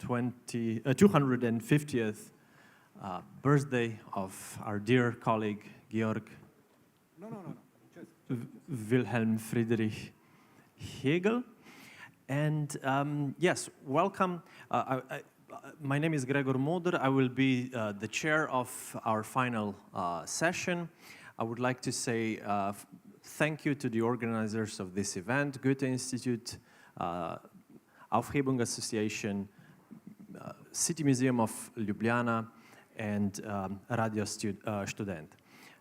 250th birthday of our dear colleague Georg Wilhelm Friedrich Hegel. And yes, welcome. My name is Gregor Moder. I will be the chair of our final session. I would like to say thank you to the organizers of this event, Goethe-Institut, Aufhebung Association, City Museum of Ljubljana, and Radio Student.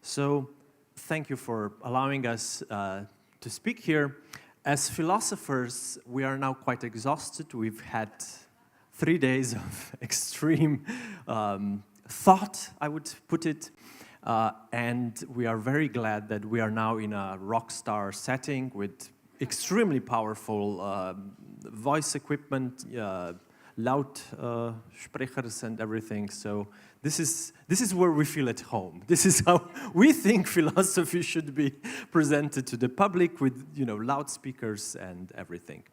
So thank you for allowing us to speak here. As philosophers, we are now quite exhausted. We've had 3 days of extreme thought, I would put it, and we are very glad that we are now in a rock star setting with extremely powerful voice equipment, loud sprechers and everything. So this is where we feel at home. This is how we think philosophy should be presented to the public, with loudspeakers and everything.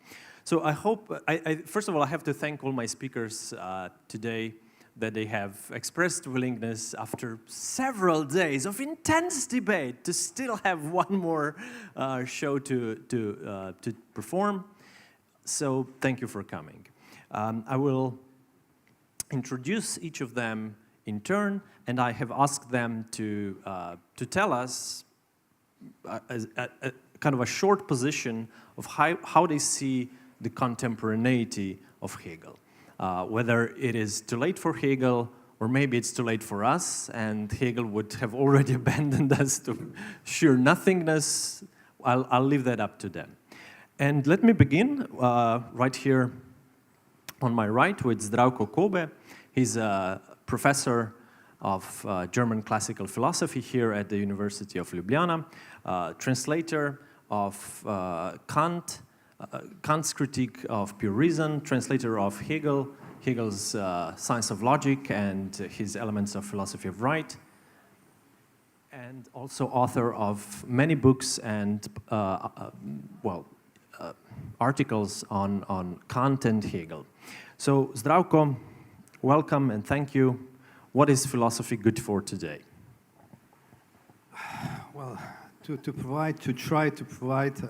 So I hope, first of all, I have to thank all my speakers today that they have expressed willingness after several days of intense debate to still have one more show to perform. So thank you for coming. I will introduce each of them in turn, and I have asked them to tell us kind of a short position of how they see the contemporaneity of Hegel. Whether it is too late for Hegel, or maybe it's too late for us, and Hegel would have already abandoned us to sheer nothingness. I'll leave that up to them. And let me begin right here on my right with Zdravko. He's a professor of German classical philosophy here at the University of Ljubljana, translator of Kant, Kant's critique of pure reason, translator of Hegel's Science of Logic and his Elements of Philosophy of Right, and also author of many books and articles on Kant and Hegel. So Zdravko, welcome and thank you. What is philosophy good for today? Well, to try to provide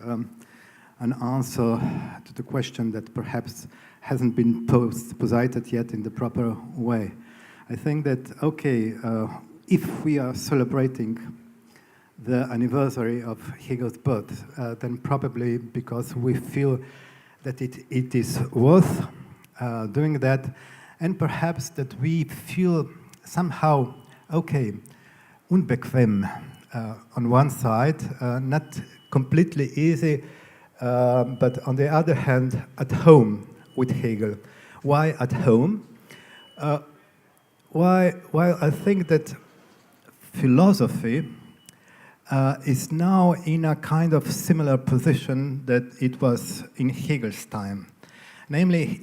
an answer to the question that perhaps hasn't been posited yet in the proper way. I think that, okay, if we are celebrating the anniversary of Hegel's birth, then probably because we feel that it is worth doing that, and perhaps that we feel somehow, okay, unbequem on one side, not completely easy, but on the other hand, at home with Hegel. Why at home? Well, I think that philosophy is now in a kind of similar position that it was in Hegel's time. Namely,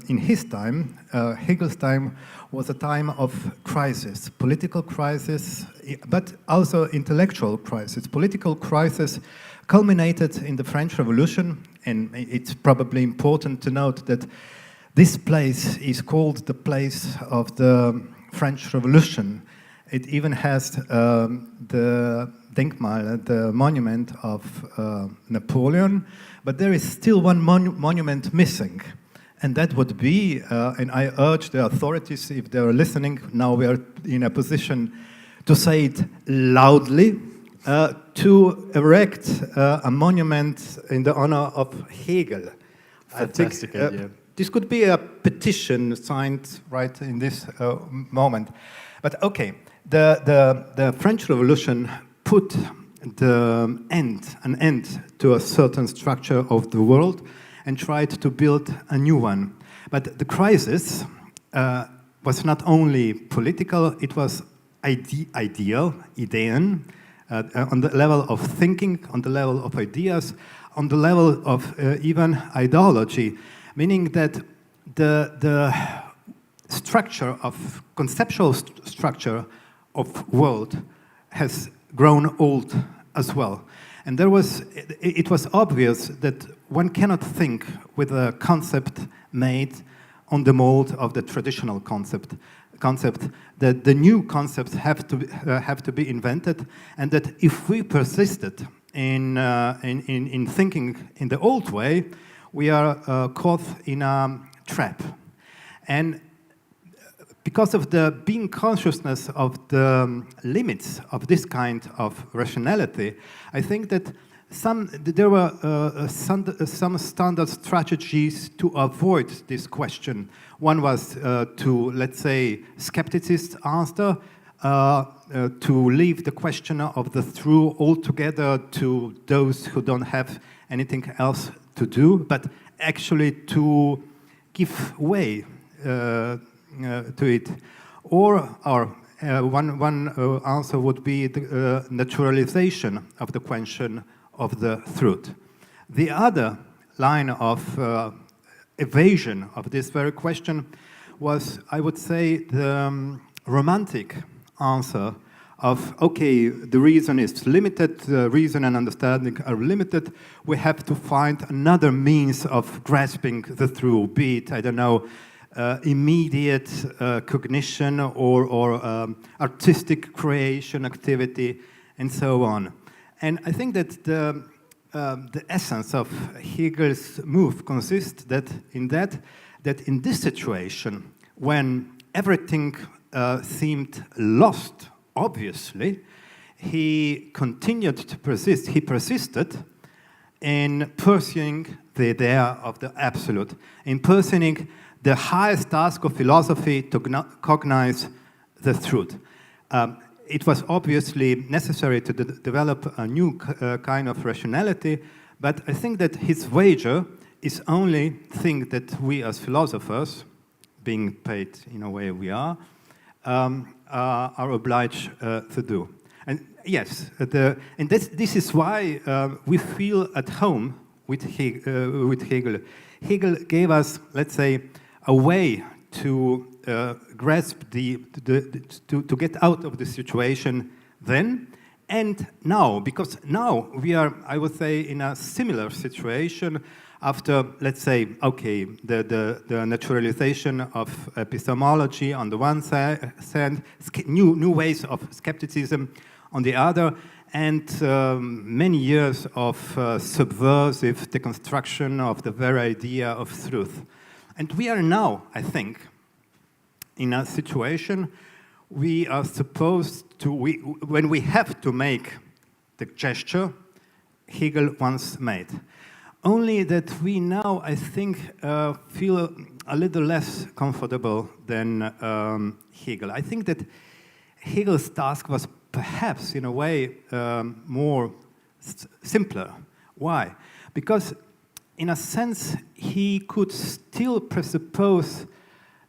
in his time, Hegel's time was a time of crisis, political crisis, but also intellectual crisis. Political crisis culminated in the French Revolution, and it's probably important to note that this place is called the place of the French Revolution. It even has the Denkmal, the monument of Napoleon, but there is still one monument missing, and that would be, and I urge the authorities, if they are listening, now we are in a position to say it loudly, to erect a monument in the honor of Hegel. Fantastic idea. This could be a petition signed right in this moment. But okay, the French Revolution put an end to a certain structure of the world and tried to build a new one. But the crisis was not only political, it was ideal, Ideen, on the level of thinking, on the level of ideas, on the level of even ideology, meaning that the structure of conceptual structure of world has grown old as well. And it was obvious that one cannot think with a concept made on the mold of the traditional concept that the new concepts have to be invented, and that if we persisted in thinking in the old way, we are caught in a trap. And because of the being consciousness of the limits of this kind of rationality, I think that there were some standard strategies to avoid this question. One was to, let's say, skepticist answer, to leave the question of the true altogether to those who don't have anything else to do, but actually to give way to it. Or one answer would be the naturalization of the question of the truth. The other line of evasion of this very question was, I would say, the romantic answer of, okay, the reason is limited, the reason and understanding are limited, we have to find another means of grasping the truth, be it, I don't know, immediate cognition or artistic creation activity, and so on. And I think that the essence of Hegel's move consists in this situation, when everything seemed lost, obviously, he continued to persist. He persisted in pursuing the idea of the absolute, in pursuing the highest task of philosophy to cognize the truth. It was obviously necessary to develop a new kind of rationality, but I think that his wager is only thing that we as philosophers, being paid in a way we are obliged to do. And yes, and this is why we feel at home with Hegel. Hegel gave us, let's say, a way to grasp to get out of the situation then and now, because now we are, I would say, in a similar situation after, let's say, okay, the naturalization of epistemology on the one side, new ways of skepticism on the other, and many years of subversive deconstruction of the very idea of truth. And we are now, I think, in a situation we are supposed to, when we have to make the gesture Hegel once made. Only that we now, I think, feel a little less comfortable than Hegel. I think that Hegel's task was perhaps, in a way, more simpler. Why? Because, in a sense, he could still presuppose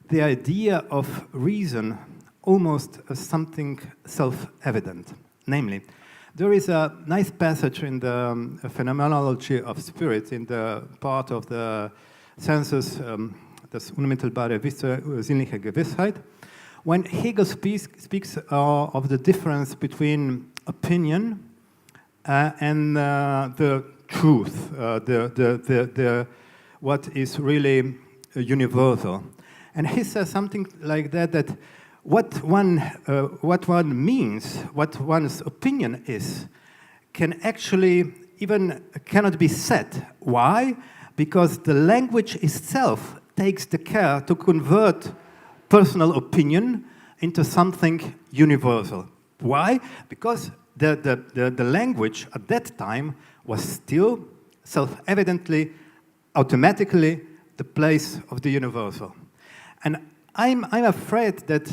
the idea of reason almost as something self-evident. Namely, there is a nice passage in the Phenomenology of Spirit, in the part of the census, das unmittelbare sinnliche Gewissheit, when Hegel speaks of the difference between opinion and the truth, what is really universal. And he says something like that what one means, what one's opinion is, can actually cannot be said. Why? Because the language itself takes the care to convert personal opinion into something universal. Why? Because the language at that time was still self-evidently, automatically the place of the universal. And I'm afraid that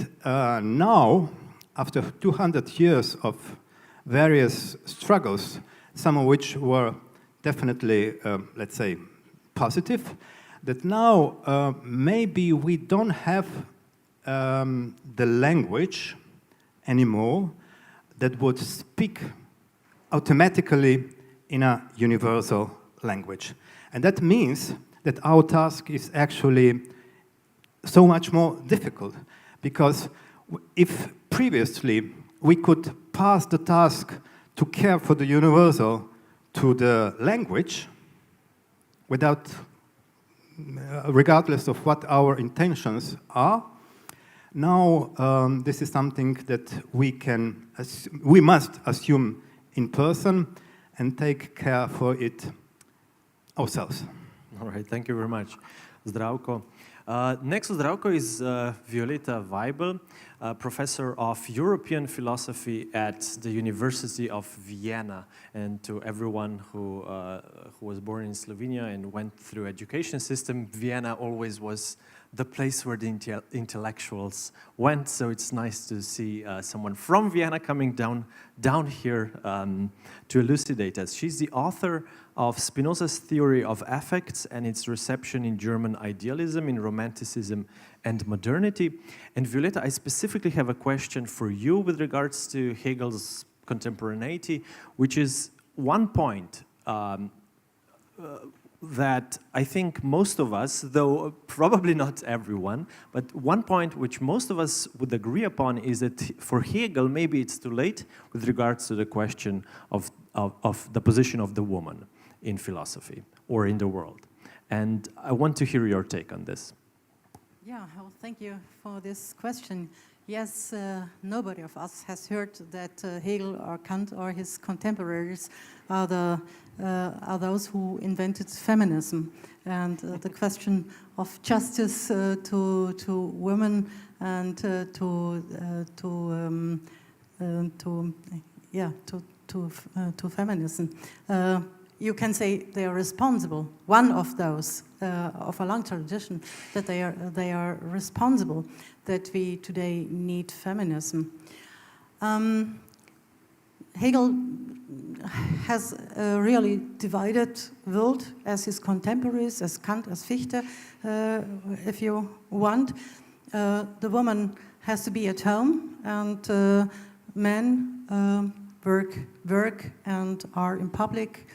now, after 200 years of various struggles, some of which were definitely, let's say, positive, that now maybe we don't have the language anymore that would speak automatically in a universal language. And that means that our task is actually so much more difficult, because if previously we could pass the task to care for the universal to the language without regardless of what our intentions are. Now, this is something that we must assume in person and take care for it ourselves. All right, thank you very much, Zdravko. Next to Zdravko is Violetta Waibel, professor of European philosophy at the University of Vienna. And to everyone who was born in Slovenia and went through education system, Vienna always was the place where the intellectuals went. So it's nice to see someone from Vienna coming down here to elucidate us. She's the author of Spinoza's theory of affects and its reception in German idealism, in Romanticism and modernity. And Violetta, I specifically have a question for you with regards to Hegel's contemporaneity, which is one point that I think most of us, though probably not everyone, but one point which most of us would agree upon is that for Hegel, maybe it's too late with regards to the question of the position of the woman in philosophy or in the world. And I want to hear your take on this. Yeah, well, thank you for this question. Yes, nobody of us has heard that Hegel or Kant or his contemporaries are those who invented feminism and the question of justice to women and to feminism. You can say they are responsible. One of those of a long tradition that they are responsible that we today need feminism. Hegel has a really divided world as his contemporaries, as Kant, as Fichte, if you want. The woman has to be at home, and men work and are in public.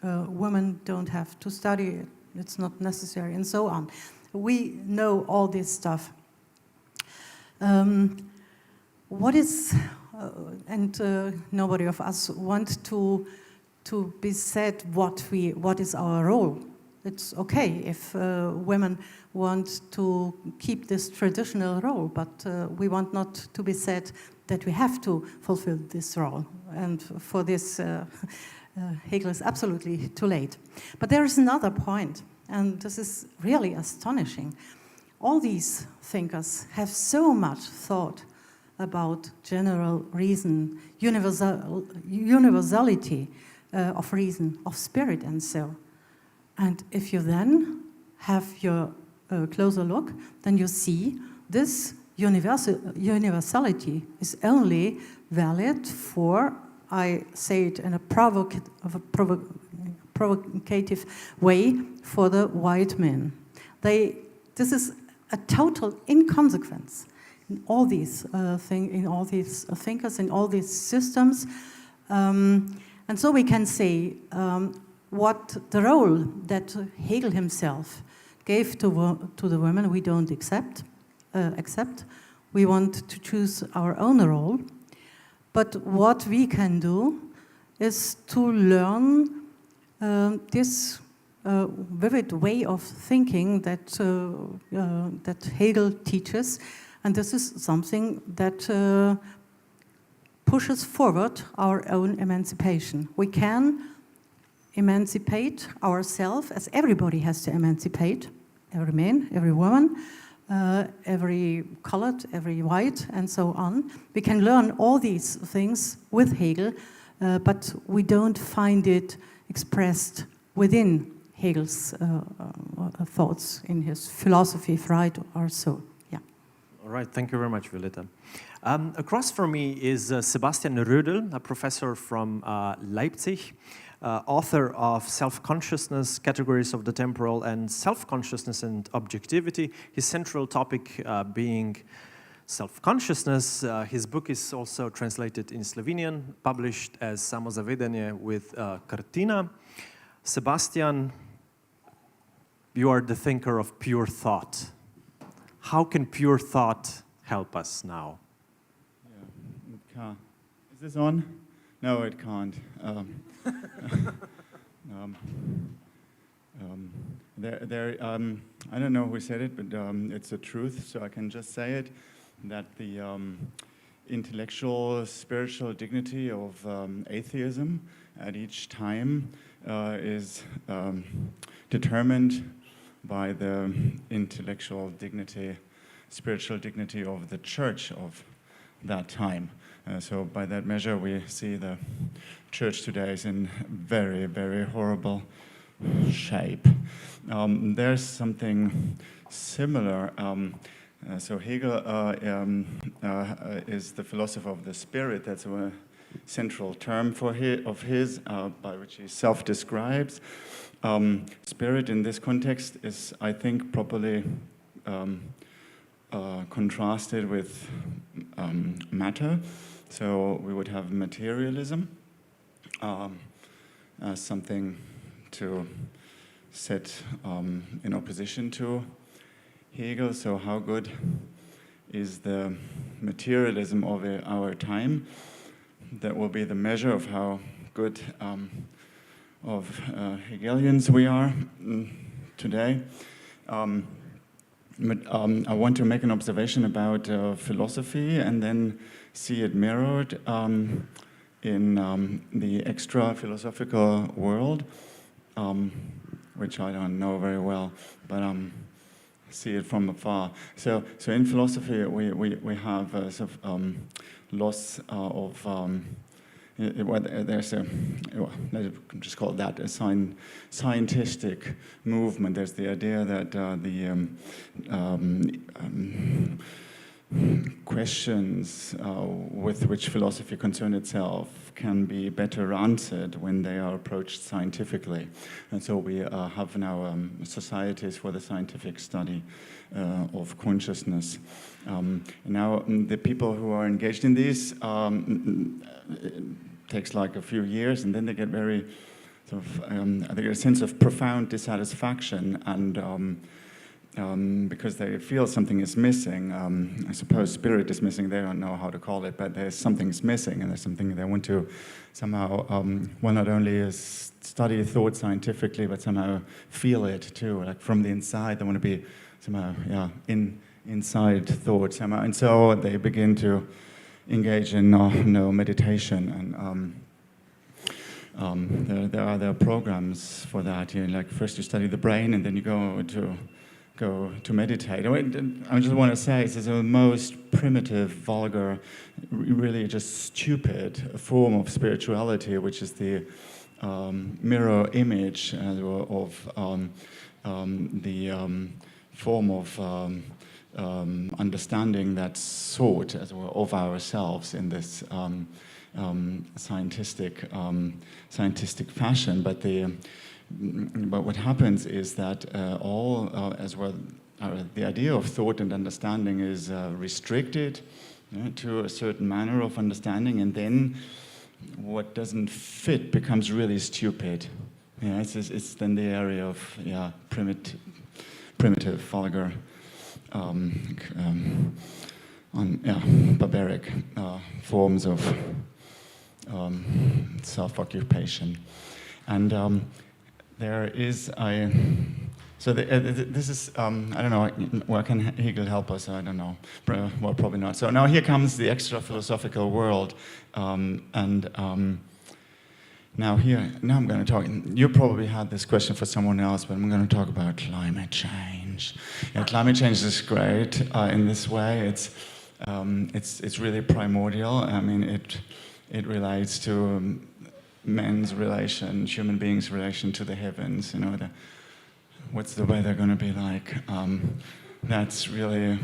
Women don't have to study, it's not necessary, and so on. We know all this stuff. Nobody of us want to be said what is our role. It's okay if women want to keep this traditional role, but we want not to be said that we have to fulfill this role. And for this, Hegel is absolutely too late. But there is another point, and this is really astonishing. All these thinkers have so much thought about general reason, universality of reason, of spirit, and so. And if you then have your closer look, then you see this universality is only valid for, I say it in a provocative way, for the white men. This is a total inconsequence in all these thinkers, in all these systems, and so we can say what the role that Hegel himself gave to the women we don't accept. We want to choose our own role, but what we can do is to learn this vivid way of thinking that Hegel teaches, and this is something that pushes forward our own emancipation. We can emancipate ourselves, as everybody has to emancipate, every man, every woman, every colored, every white, and so on. We can learn all these things with Hegel, but we don't find it expressed within Hegel's thoughts in his philosophy, right, or so. Yeah. All right, thank you very much, Violetta. Across from me is Sebastian Rodl, a professor from Leipzig, author of Self-Consciousness, Categories of the Temporal, and Self-Consciousness and Objectivity, his central topic being self-consciousness. His book is also translated in Slovenian, published as Samozavedanje with Kartina. Sebastian, you are the thinker of pure thought. How can pure thought help us now? Yeah, it can't. Is this on? No, it can't. I don't know who said it, but it's the truth, so I can just say it, that the intellectual, spiritual dignity of atheism at each time is determined by the intellectual dignity, spiritual dignity of the church of that time. So by that measure, we see the church today is in very, very horrible shape. There's something similar. So Hegel is the philosopher of the spirit. That's a central term of his, by which he self-describes. Spirit in this context is, I think, properly contrasted with matter. So we would have materialism as something to set in opposition to Hegel. So how good is the materialism of our time? That will be the measure of how good of Hegelians we are today. But I want to make an observation about philosophy and then see it mirrored in the extra-philosophical world, which I don't know very well, but see it from afar. So in philosophy, we have sort of loss of there's let's just call that a scientific movement. There's the idea that the questions with which philosophy concerns itself can be better answered when they are approached scientifically. And so we have now societies for the scientific study of consciousness. Now, the people who are engaged in these, it takes like a few years, and then they get very sort of, they get a sense of profound dissatisfaction, and because they feel something is missing. I suppose spirit is missing, they don't know how to call it, but there's something's missing, and there's something they want to somehow, well, not only study thought scientifically, but somehow feel it too, like from the inside. They want to be somehow, inside thought somehow. And so they begin to engage in meditation, and there are programs for that. Like first you study the brain, and then you go to meditate. I just want to say it's the most primitive, vulgar, really just stupid form of spirituality, which is the mirror image of the form of understanding that sort as well of ourselves in this scientific fashion. But what happens is that as well, the idea of thought and understanding is restricted to a certain manner of understanding, and then what doesn't fit becomes really stupid. It's then the area of primitive, vulgar, barbaric forms of self-occupation. And there is this is, I don't know, where can Hegel help us? I don't know. Well, probably not. So now here comes the extra-philosophical world. Now I'm going to talk. You probably had this question for someone else, but I'm going to talk about climate change. Climate change is great in this way. It's really primordial. I mean, it relates to men's relation, human beings' relation to the heavens. What's the weather going to be like? That's really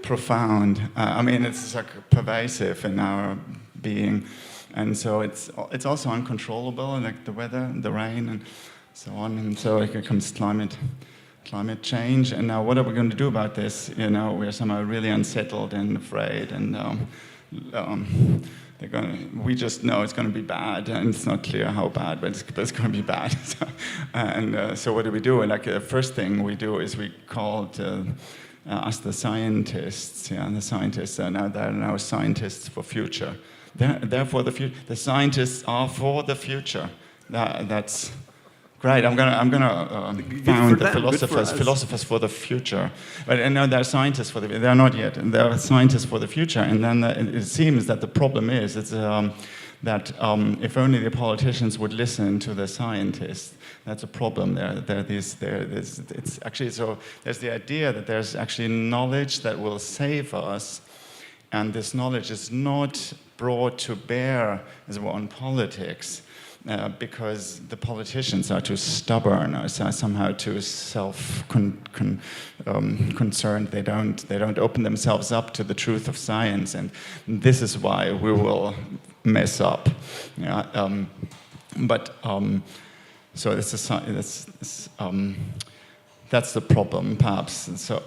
profound. I mean, it's like pervasive in our being. And so it's also uncontrollable, like the weather, the rain, and so on. And so it comes climate change. And now, what are we going to do about this? We're somehow really unsettled and afraid, and we just know it's going to be bad, and it's not clear how bad, but it's going to be bad. So what do we do? Like the first thing we do is we call to ask the scientists. The scientists are now scientists for future. They're for the future. The scientists are for the future. That's Great, I'm gonna found the them, philosophers for the future. But I know they're scientists for the. They're not yet. They're scientists for the future. And then it seems that the problem is that if only the politicians would listen to the scientists, that's a problem. It's actually so. There's the idea that there's actually knowledge that will save us, and this knowledge is not brought to bear as well on politics. Because the politicians are too stubborn or somehow too self-concerned. They don't open themselves up to the truth of science, and this is why we will mess up. Yeah, so that's the problem, perhaps. So,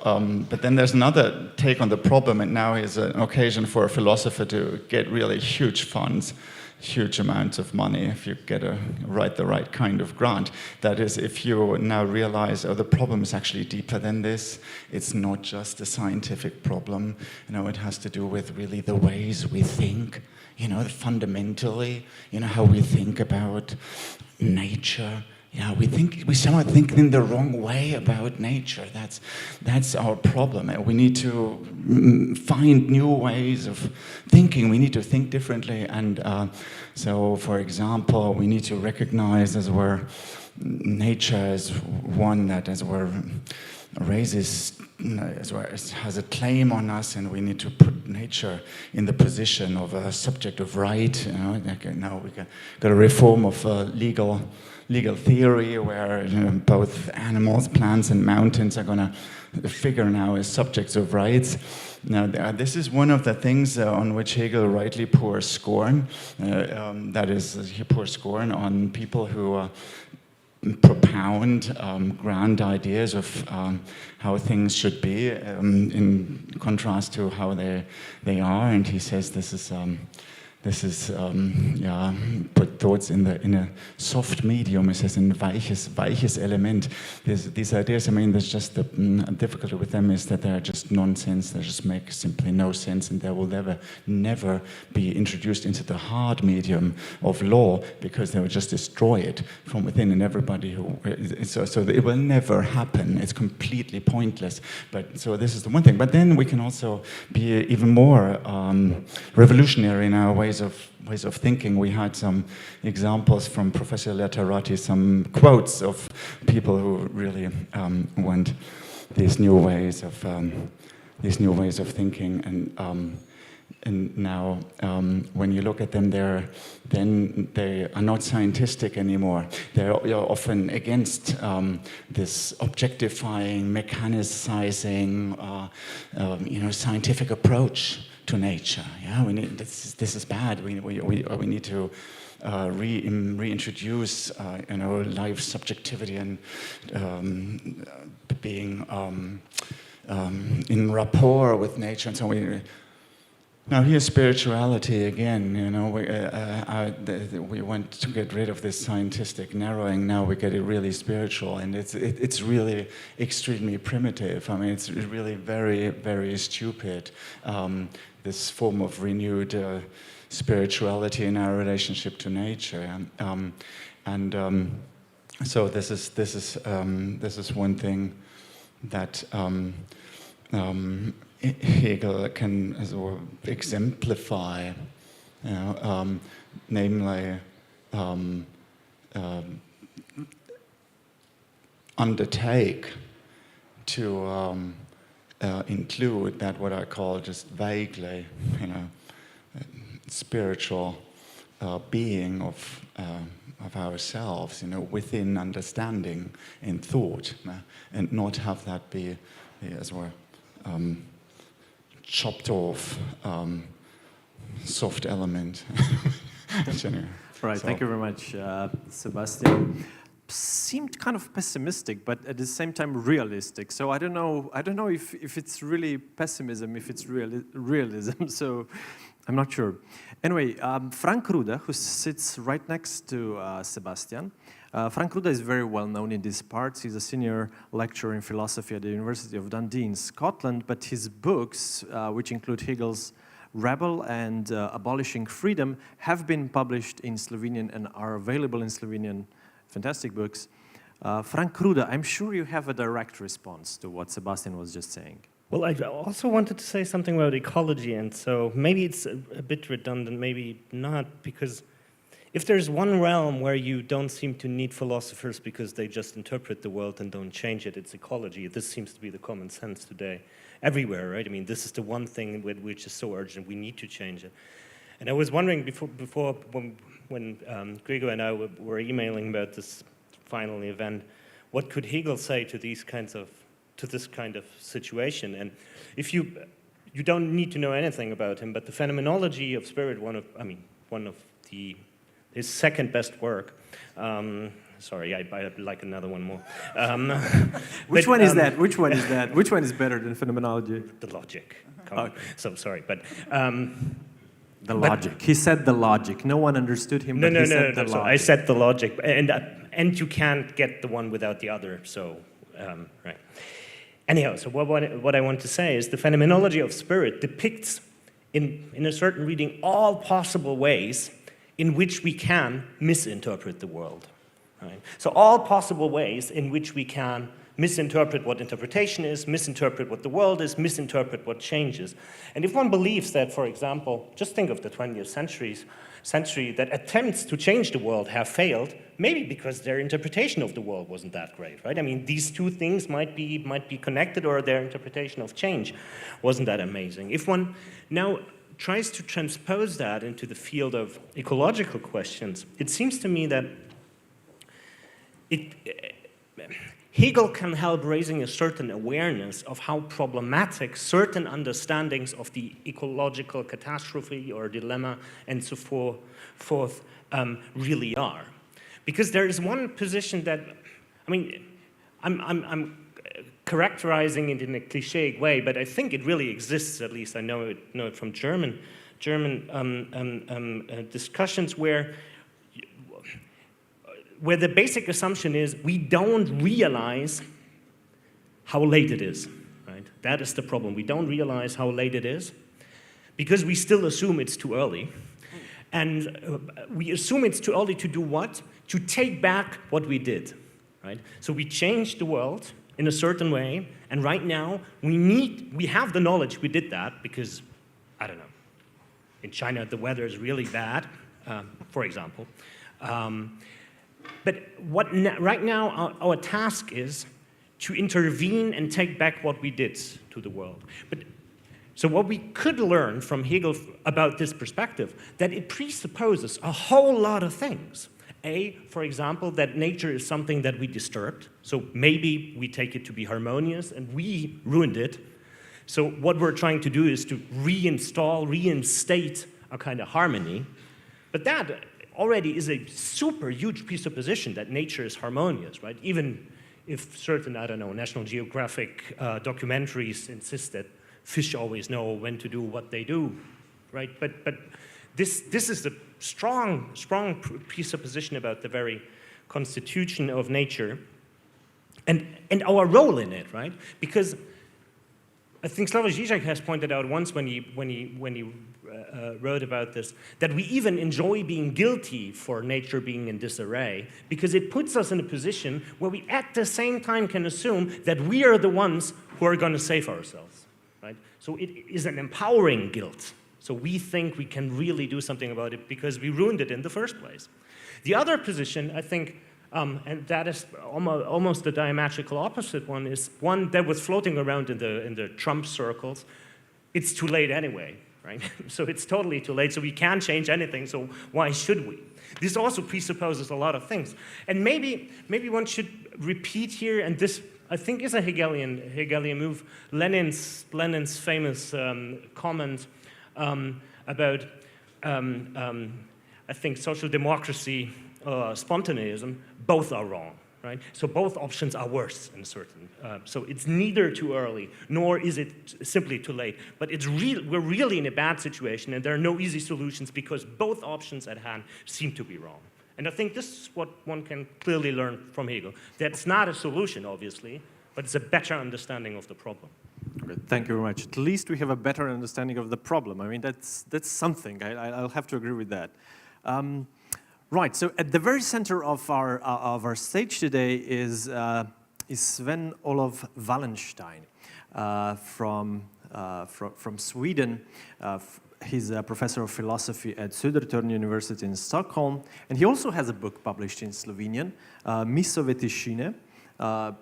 but then there's another take on the problem, and now is an occasion for a philosopher to get really huge funds. Huge amounts of money if you get the right kind of grant. That is, if you now realize, oh, the problem is actually deeper than this. It's not just a scientific problem. It has to do with really the ways we think. Fundamentally, how we think about nature. We somehow think in the wrong way about nature. That's our problem. We need to find new ways of thinking. We need to think differently. And so, for example, we need to recognize nature as one that has a claim on us, and we need to put nature in the position of a subject of right. Now we got a reform of legal theory where both animals, plants, and mountains are going to figure now as subjects of rights. Now, this is one of the things on which Hegel rightly pours scorn. That is, he pours scorn on people who propound grand ideas of how things should be in contrast to how they are, and he says this is put thoughts in a soft medium. It says in weiches element. These ideas, there's just the difficulty with them is that they're just nonsense. They just make simply no sense, and they will never be introduced into the hard medium of law, because they will just destroy it from within. And everybody so it will never happen. It's completely pointless. But so this is the one thing. But then we can also be even more revolutionary in our ways of thinking. We had some examples from Professor Letterati, some quotes of people who really want these new ways of thinking, and now when you look at them, they are not scientific anymore. They're often against this objectifying, mechanicizing, scientific approach to nature. We need this is bad. We need to reintroduce life subjectivity and being in rapport with nature, and so now here's spirituality again. We want to get rid of this scientific narrowing. Now we get it really spiritual, and it's really extremely primitive. It's really very, very stupid. This form of renewed spirituality in our relationship to nature, so this is one thing that Hegel can exemplify, namely undertake to include that what I call just vaguely, spiritual being of ourselves, within understanding in thought, and not have that be as well chopped off soft element. Right. Thank you very much, Sebastian. Seemed kind of pessimistic, but at the same time realistic. So I don't know if it's really pessimism, if it's realism. So I'm not sure. Anyway, Frank Ruda, who sits right next to Sebastian. Frank Ruda is very well known in these parts. He's a senior lecturer in philosophy at the University of Dundee in Scotland. But his books, which include Hegel's Rebel and Abolishing Freedom, have been published in Slovenian and are available in Slovenian. Fantastic books. Frank Ruda, I'm sure you have a direct response to what Sebastian was just saying. Well, I also wanted to say something about ecology, and so maybe it's a bit redundant, maybe not, because if there's one realm where you don't seem to need philosophers because they just interpret the world and don't change it, it's ecology. This seems to be the common sense today, everywhere, right? I mean, this is the one thing which is so urgent, we need to change it. And I was wondering before when Gregor and I were emailing about this final event, what could Hegel say to this kind of situation? And if you don't need to know anything about him, but the Phenomenology of Spirit, one of his second best work. Sorry, I like another one more. Which one is that? Which one is that? Which one is better than Phenomenology? The Logic. Okay. So sorry, but the Logic. He said the Logic. No one understood him. No, but he said the Logic. I said the Logic, and you can't get the one without the other. So right. Anyhow, so what I want to say is the Phenomenology of Spirit depicts in a certain reading all possible ways in which we can misinterpret the world. Right? So all possible ways in which we can misinterpret what interpretation is, misinterpret what the world is, misinterpret what changes. And if one believes that, for example, just think of the 20th century, that attempts to change the world have failed, maybe because their interpretation of the world wasn't that great, right? I mean, these two things might be connected, or their interpretation of change wasn't that amazing. If one now tries to transpose that into the field of ecological questions, it seems to me that Hegel can help raising a certain awareness of how problematic certain understandings of the ecological catastrophe or dilemma and so forth really are. Because there is one position that, I mean, I'm characterizing it in a clichéic way, but I think it really exists, at least I know it from German discussions where the basic assumption is we don't realize how late it is, right? That is the problem. We don't realize how late it is because we still assume it's too early. And we assume it's too early to do what? To take back what we did, right? So we changed the world in a certain way, and right now we have the knowledge we did that because, I don't know, in China the weather is really bad, for example. But right now our task is to intervene and take back what we did to the world. So what we could learn from Hegel about this perspective, that it presupposes a whole lot of things. For example, that nature is something that we disturbed. So maybe we take it to be harmonious and we ruined it. So what we're trying to do is to reinstate a kind of harmony. But that already is a super huge presupposition that nature is harmonious, right? Even if certain, I don't know, National Geographic documentaries insist that fish always know when to do what they do, right? But this is a strong presupposition about the very constitution of nature and our role in it, right? Because I think Slavoj Žižek has pointed out once when he wrote about this, that we even enjoy being guilty for nature being in disarray because it puts us in a position where we at the same time can assume that we are the ones who are going to save ourselves, right? So it is an empowering guilt. So we think we can really do something about it because we ruined it in the first place. The other position, I think, and that is almost the diametrical opposite one, is one that was floating around in the Trump circles. It's too late anyway, right? So it's totally too late, so we can't change anything, so why should we? This also presupposes a lot of things. And maybe one should repeat here, and this, I think, is a Hegelian move, Lenin's famous comment about, I think, social democracy, spontaneism, both are wrong, right? So both options are worse in a certain. So it's neither too early, nor is it simply too late. But we're really in a bad situation, and there are no easy solutions because both options at hand seem to be wrong. And I think this is what one can clearly learn from Hegel. That's not a solution, obviously, but it's a better understanding of the problem. Okay, thank you very much. At least we have a better understanding of the problem. I mean, that's something. I'll have to agree with that. Right. So at the very center of our stage today is Sven-Olov Wallenstein from Sweden. He's a professor of philosophy at Södertörn University in Stockholm, and he also has a book published in Slovenian, Misove tišine.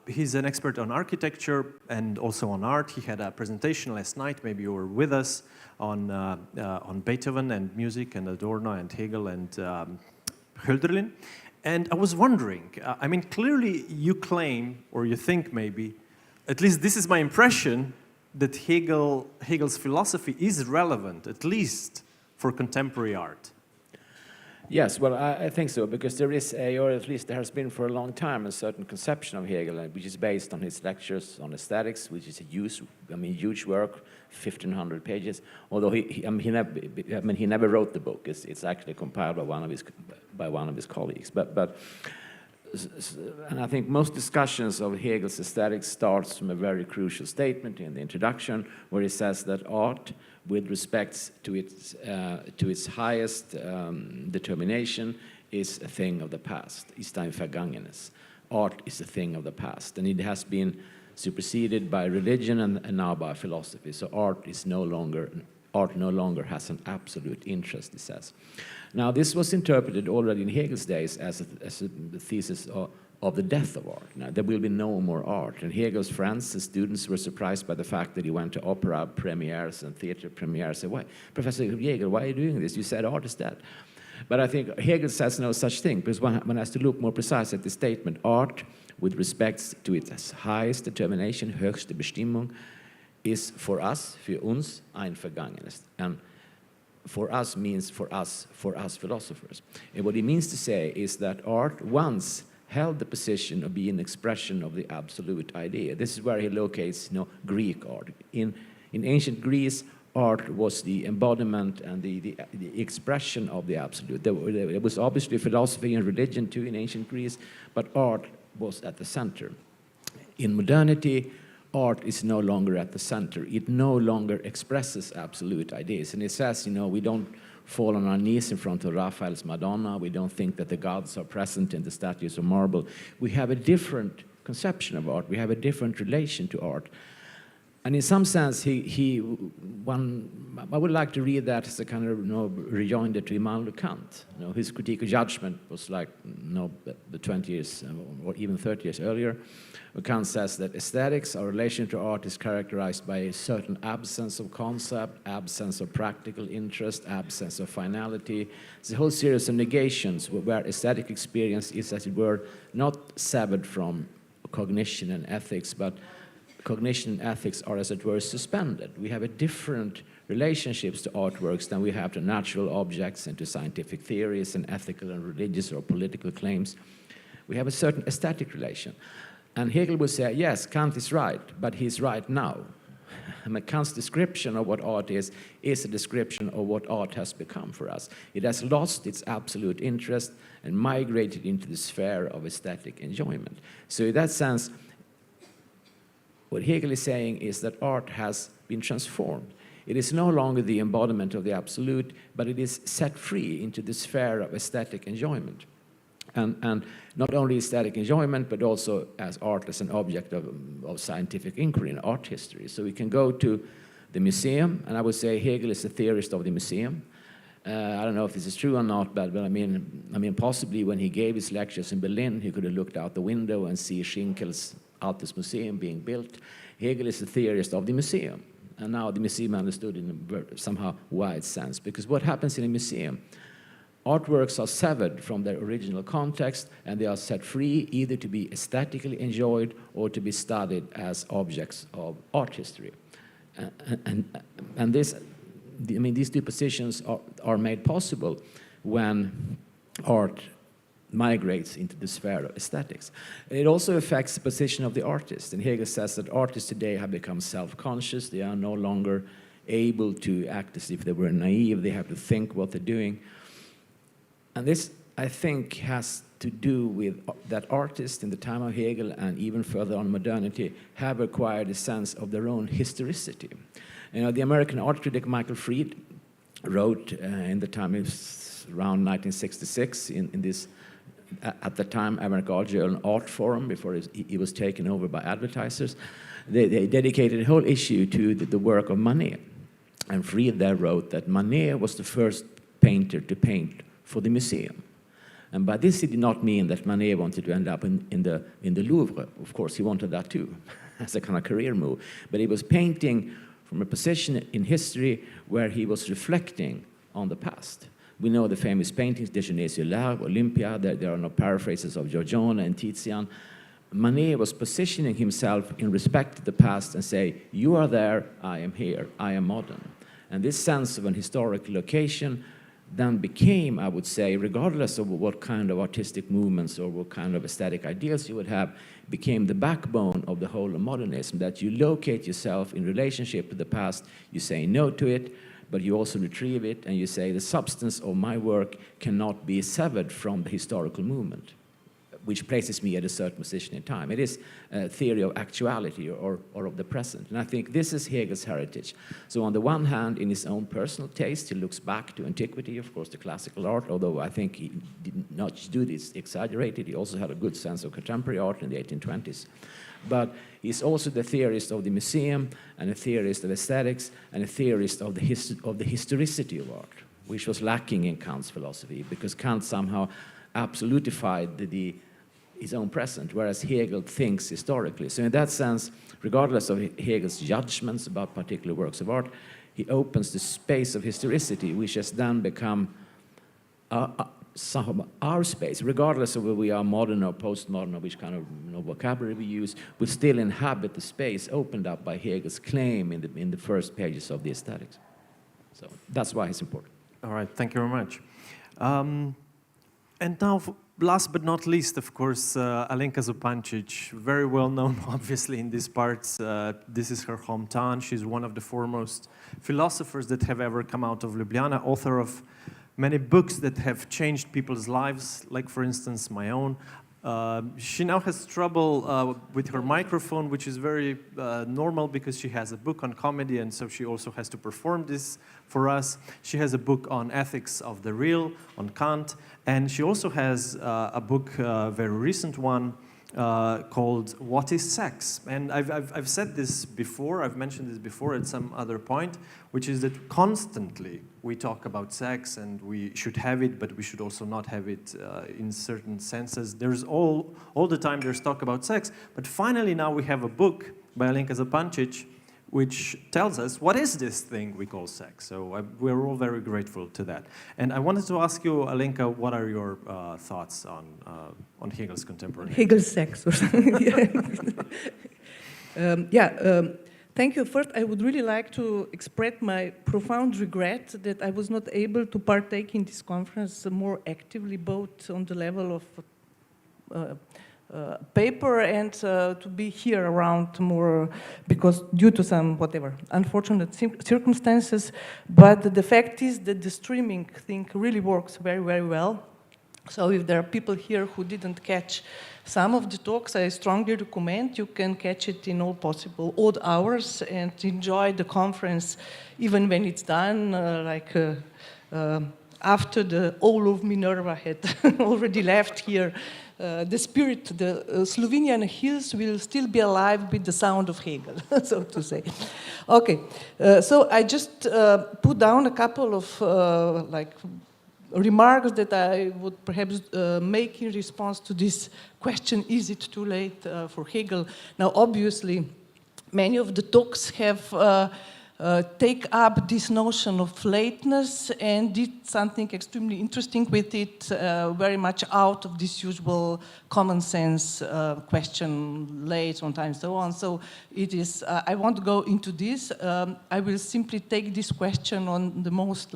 He's an expert on architecture and also on art. He had a presentation last night, maybe you were with us, on Beethoven and music and Adorno and Hegel and Hölderlin. And I was wondering, I mean, clearly you claim, or you think maybe, at least this is my impression, that Hegel's philosophy is relevant, at least for contemporary art. Yes, well, I think so, because there is or at least there has been for a long time, a certain conception of Hegel, which is based on his lectures on aesthetics, which is a huge work, 1,500 pages. Although he never wrote the book. It's actually compiled by one of his colleagues. And I think most discussions of Hegel's aesthetics starts from a very crucial statement in the introduction, where he says that art, with respect to its highest determination, is a thing of the past. Ist ein Vergangenes. Art is a thing of the past, and it has been superseded by religion and now by philosophy. So art no longer has an absolute interest, he says. Now, this was interpreted already in Hegel's days as a thesis of the death of art. Now, there will be no more art. And Hegel's friends and students were surprised by the fact that he went to opera premieres and theater premieres. Said, "Why, Professor Hegel, why are you doing this? You said art is dead." But I think Hegel says no such thing, because one has to look more precise at the statement. Art, with respect to its highest determination, höchste Bestimmung, is for us, für uns, ein Vergangenes. And for us means for us philosophers. And what he means to say is that art once held the position of being an expression of the absolute idea. This is where he locates Greek art. In ancient Greece, art was the embodiment and the expression of the absolute. There was obviously philosophy and religion too in ancient Greece, but art was at the center. In modernity, art is no longer at the center. It no longer expresses absolute ideas. And it says, we don't fall on our knees in front of Raphael's Madonna. We don't think that the gods are present in the statues of marble. We have a different conception of art. We have a different relation to art. And in some sense, I would like to read that as a kind of rejoinder to Immanuel Kant. His critique of judgment was like the 20 years or even 30 years earlier. Kant says that aesthetics, our relation to art, is characterized by a certain absence of concept, absence of practical interest, absence of finality. It's a whole series of negations where aesthetic experience is, as it were, not severed from cognition and ethics, but cognition and ethics are, as it were, suspended. We have a different relationships to artworks than we have to natural objects and to scientific theories and ethical and religious or political claims. We have a certain aesthetic relation. And Hegel would say, yes, Kant is right, but he's right now. Kant's description of what art is a description of what art has become for us. It has lost its absolute interest and migrated into the sphere of aesthetic enjoyment. So in that sense, what Hegel is saying is that art has been transformed. It is no longer the embodiment of the absolute, but it is set free into the sphere of aesthetic enjoyment. And not only aesthetic enjoyment, but also as art as an object of scientific inquiry in art history. So we can go to the museum, and I would say Hegel is a theorist of the museum. I don't know if this is true or not, but I mean, possibly when he gave his lectures in Berlin, he could have looked out the window and see Schinkel's Altes Museum being built. Hegel is a theorist of the museum, and now the museum understood in a somehow wide sense, because what happens in a museum? Artworks are severed from their original context, and they are set free either to be aesthetically enjoyed or to be studied as objects of art history. And these two positions are made possible when art migrates into the sphere of aesthetics. It also affects the position of the artist. And Hegel says that artists today have become self-conscious. They are no longer able to act as if they were naive. They have to think what they're doing. And this, I think, has to do with that artists in the time of Hegel and even further on modernity have acquired a sense of their own historicity. The American art critic Michael Fried wrote in the time, around 1966 in this, at the time, avant-garde art forum, before he was taken over by advertisers. They dedicated a whole issue to the work of Manet. And Fried there wrote that Manet was the first painter to paint for the museum. And by this he did not mean that Manet wanted to end up in the Louvre. Of course, he wanted that too, as a kind of career move. But he was painting from a position in history where he was reflecting on the past. We know the famous paintings, Déjeuner sur l'Arbre, Olympia, there are no paraphrases of Giorgione and Tizian. Manet was positioning himself in respect to the past and say, you are there, I am here, I am modern. And this sense of an historic location then became, I would say, regardless of what kind of artistic movements or what kind of aesthetic ideals you would have, became the backbone of the whole of modernism, that you locate yourself in relationship to the past, you say no to it, but you also retrieve it, and you say the substance of my work cannot be severed from the historical movement, which places me at a certain position in time. It is a theory of actuality or of the present. And I think this is Hegel's heritage. So on the one hand, in his own personal taste, he looks back to antiquity, of course, the classical art, although I think he did not do this exaggerated. He also had a good sense of contemporary art in the 1820s. But he's also the theorist of the museum, and a theorist of aesthetics, and a theorist of the historicity of art, which was lacking in Kant's philosophy, because Kant somehow absolutified his own present, whereas Hegel thinks historically. So in that sense, regardless of Hegel's judgments about particular works of art, he opens the space of historicity, which has then become our space, regardless of whether we are modern or postmodern or which kind of vocabulary we use. We still inhabit the space opened up by Hegel's claim in the first pages of the Aesthetics. So that's why it's important. All right, thank you very much. And now, last but not least, of course, Alenka Zupančič, very well known, obviously, in these parts. This is her hometown. She's one of the foremost philosophers that have ever come out of Ljubljana, author of many books that have changed people's lives, like, for instance, my own. She now has trouble with her microphone, which is very normal because she has a book on comedy, and so she also has to perform this for us. She has a book on ethics of the real, on Kant, and she also has a book, a very recent one, called What is Sex? And I've said this before, I've mentioned this before at some other point, which is that constantly we talk about sex and we should have it, but we should also not have it in certain senses. There's all the time there's talk about sex, but finally now we have a book by Alenka Zupančič which tells us what is this thing we call sex. So we're all very grateful to that. And I wanted to ask you, Alenka, what are your thoughts on Hegel's contemporary? Hegel's sex or something. Thank you. First, I would really like to express my profound regret that I was not able to partake in this conference more actively, both on the level of paper and to be here around more, because due to some unfortunate circumstances. But the fact is that the streaming thing really works very, very well. So if there are people here who didn't catch some of the talks, I strongly recommend you can catch it in all possible odd hours and enjoy the conference even when it's done, after the all of Minerva had already left here. The spirit, the Slovenian hills will still be alive with the sound of Hegel, so to say. Okay, so I just put down a couple of remarks that I would perhaps make in response to this question, is it too late for Hegel? Now, obviously, many of the talks have take up this notion of lateness and did something extremely interesting with it, very much out of this usual common sense question, late on time, so on. So it is, I won't go into this. I will simply take this question on the most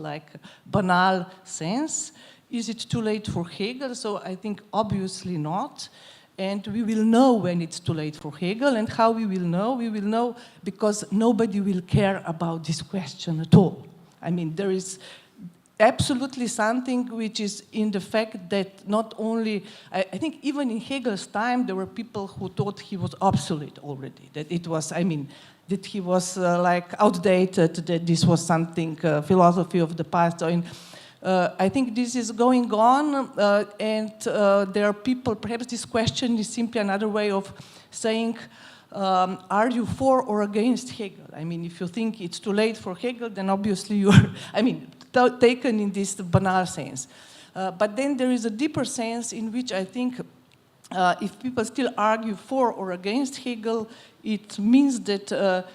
banal sense. Is it too late for Hegel? So I think obviously not. And we will know when it's too late for Hegel. And how we will know? We will know because nobody will care about this question at all. I mean, there is absolutely something which is in the fact that not only, I think even in Hegel's time, there were people who thought he was obsolete already, that it was, that he was outdated, that this was something, philosophy of the past. So I think this is going on, and there are people, perhaps this question is simply another way of saying, are you for or against Hegel? I mean, if you think it's too late for Hegel, then obviously you are, I mean, taken in this banal sense. But then there is a deeper sense in which I think if people still argue for or against Hegel, it means that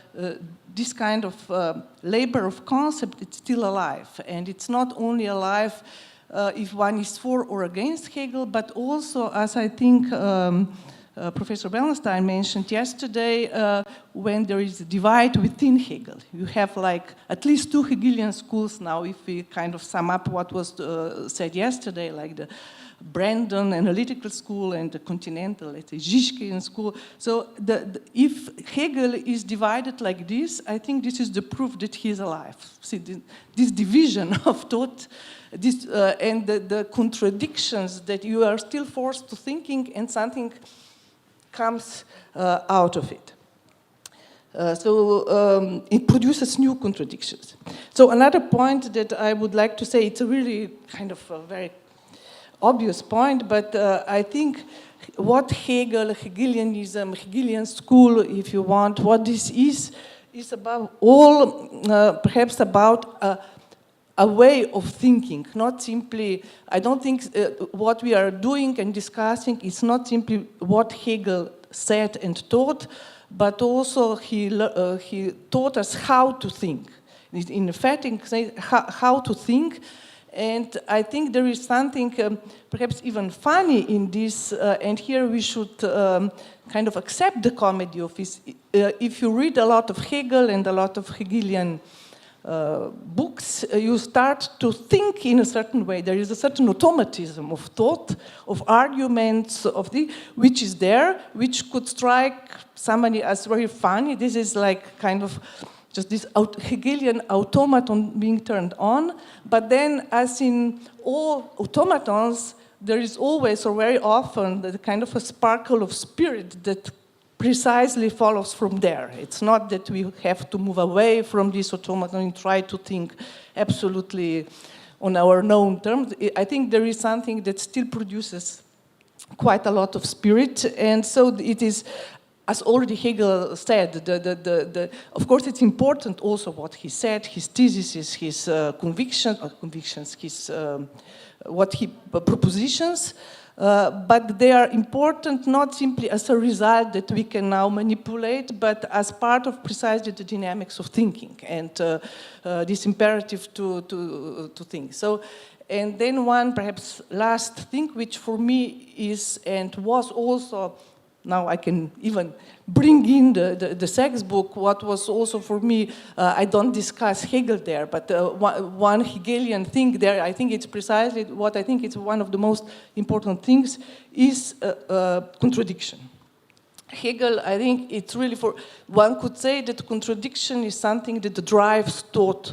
this kind of labor of concept is still alive. And it's not only alive if one is for or against Hegel, but also, as I think Professor Wallenstein mentioned yesterday, when there is a divide within Hegel. You have like at least two Hegelian schools now, if we kind of sum up what was said yesterday, like the Brandon analytical school and the continental, let's say, Žižkian school. So if Hegel is divided like this, I think this is the proof that he is alive. See, this division of thought, this, and the contradictions that you are still forced to thinking and something comes out of it. It produces new contradictions. So another point that I would like to say, it's a really kind of a very obvious point, but I think what Hegel, Hegelianism, Hegelian school, if you want, what this is above all perhaps about a way of thinking, not simply, I don't think what we are doing and discussing is not simply what Hegel said and taught, but also he taught us how to think. In fact, how to think. And I think there is something perhaps even funny in this, and here we should kind of accept the comedy of this. If you read a lot of Hegel and a lot of Hegelian books, you start to think in a certain way. There is a certain automatism of thought, of arguments, which is there, which could strike somebody as very funny. This is like kind of just this Hegelian automaton being turned on. But then, as in all automatons, there is always, or very often, the kind of a sparkle of spirit that precisely follows from there. It's not that we have to move away from this automaton and try to think absolutely on our known terms. I think there is something that still produces quite a lot of spirit, and so it is, as already Hegel said, of course it's important also what he said, his theses, his convictions, his propositions, but they are important not simply as a result that we can now manipulate, but as part of precisely the dynamics of thinking and this imperative to think. So, and then one perhaps last thing, which for me is and was also, now I can even bring in the sex book, what was also for me, I don't discuss Hegel there, but one Hegelian thing there, I think it's precisely what I think is one of the most important things, is contradiction. Hegel, I think it's really one could say that contradiction is something that drives thought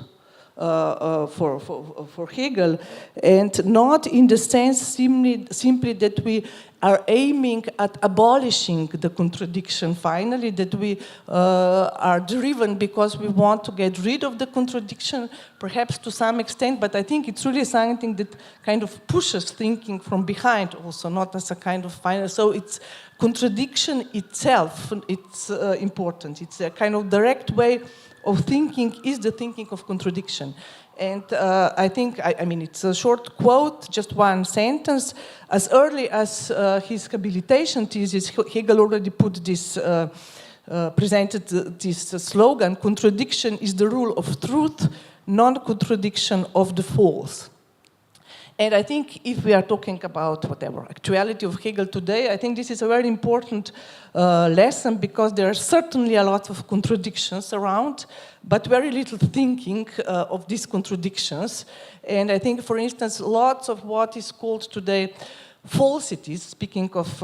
for Hegel, and not in the sense simply that we are aiming at abolishing the contradiction finally, that we are driven because we want to get rid of the contradiction, perhaps to some extent, but I think it's really something that kind of pushes thinking from behind also, not as a kind of final. So it's contradiction itself, it's important. It's a kind of direct way of thinking is the thinking of contradiction. And I think, I mean, it's a short quote, just one sentence. As early as his habilitation thesis, Hegel already put this, presented this slogan, contradiction is the rule of truth, non-contradiction of the false. And I think if we are talking about whatever actuality of Hegel today, I think this is a very important lesson, because there are certainly a lot of contradictions around, but very little thinking of these contradictions. And I think, for instance, lots of what is called today falsities, speaking of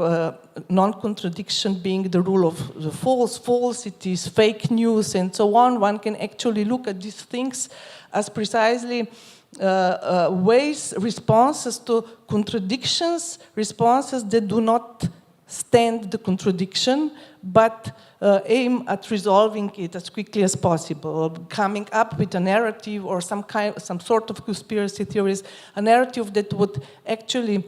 non-contradiction being the rule of the falsities, fake news, and so on, one can actually look at these things as precisely ways, responses to contradictions, responses that do not stand the contradiction, but aim at resolving it as quickly as possible, coming up with a narrative or some sort of conspiracy theories, a narrative that would actually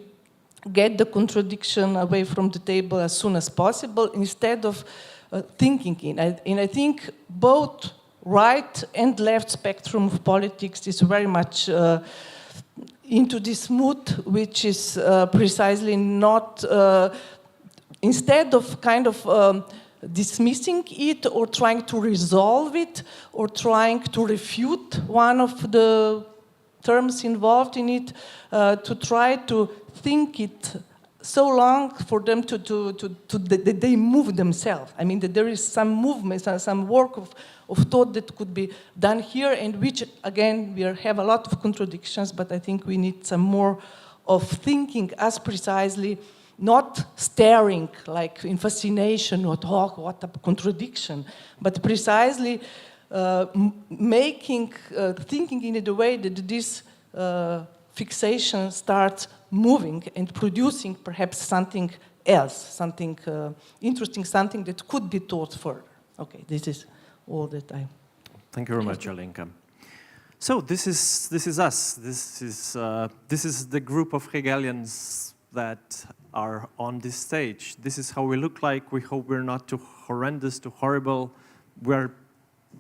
get the contradiction away from the table as soon as possible, instead of thinking in. And I think both right and left spectrum of politics is very much into this mood, which is precisely not, instead of kind of dismissing it or trying to resolve it or trying to refute one of the terms involved in it, to try to think it so long for them that they move themselves. I mean, that there is some movement, some work of thought that could be done here, and which, again, we have a lot of contradictions, but I think we need some more of thinking as precisely, not staring like in fascination or talk, what a contradiction, but precisely thinking in a way that this fixation starts moving and producing perhaps something else, something interesting, something that could be taught further. Okay, this is all that I... Thank you very much, Alenka. So this is us. This is the group of Hegelians that are on this stage. This is how we look like. We hope we're not too horrendous, too horrible. We're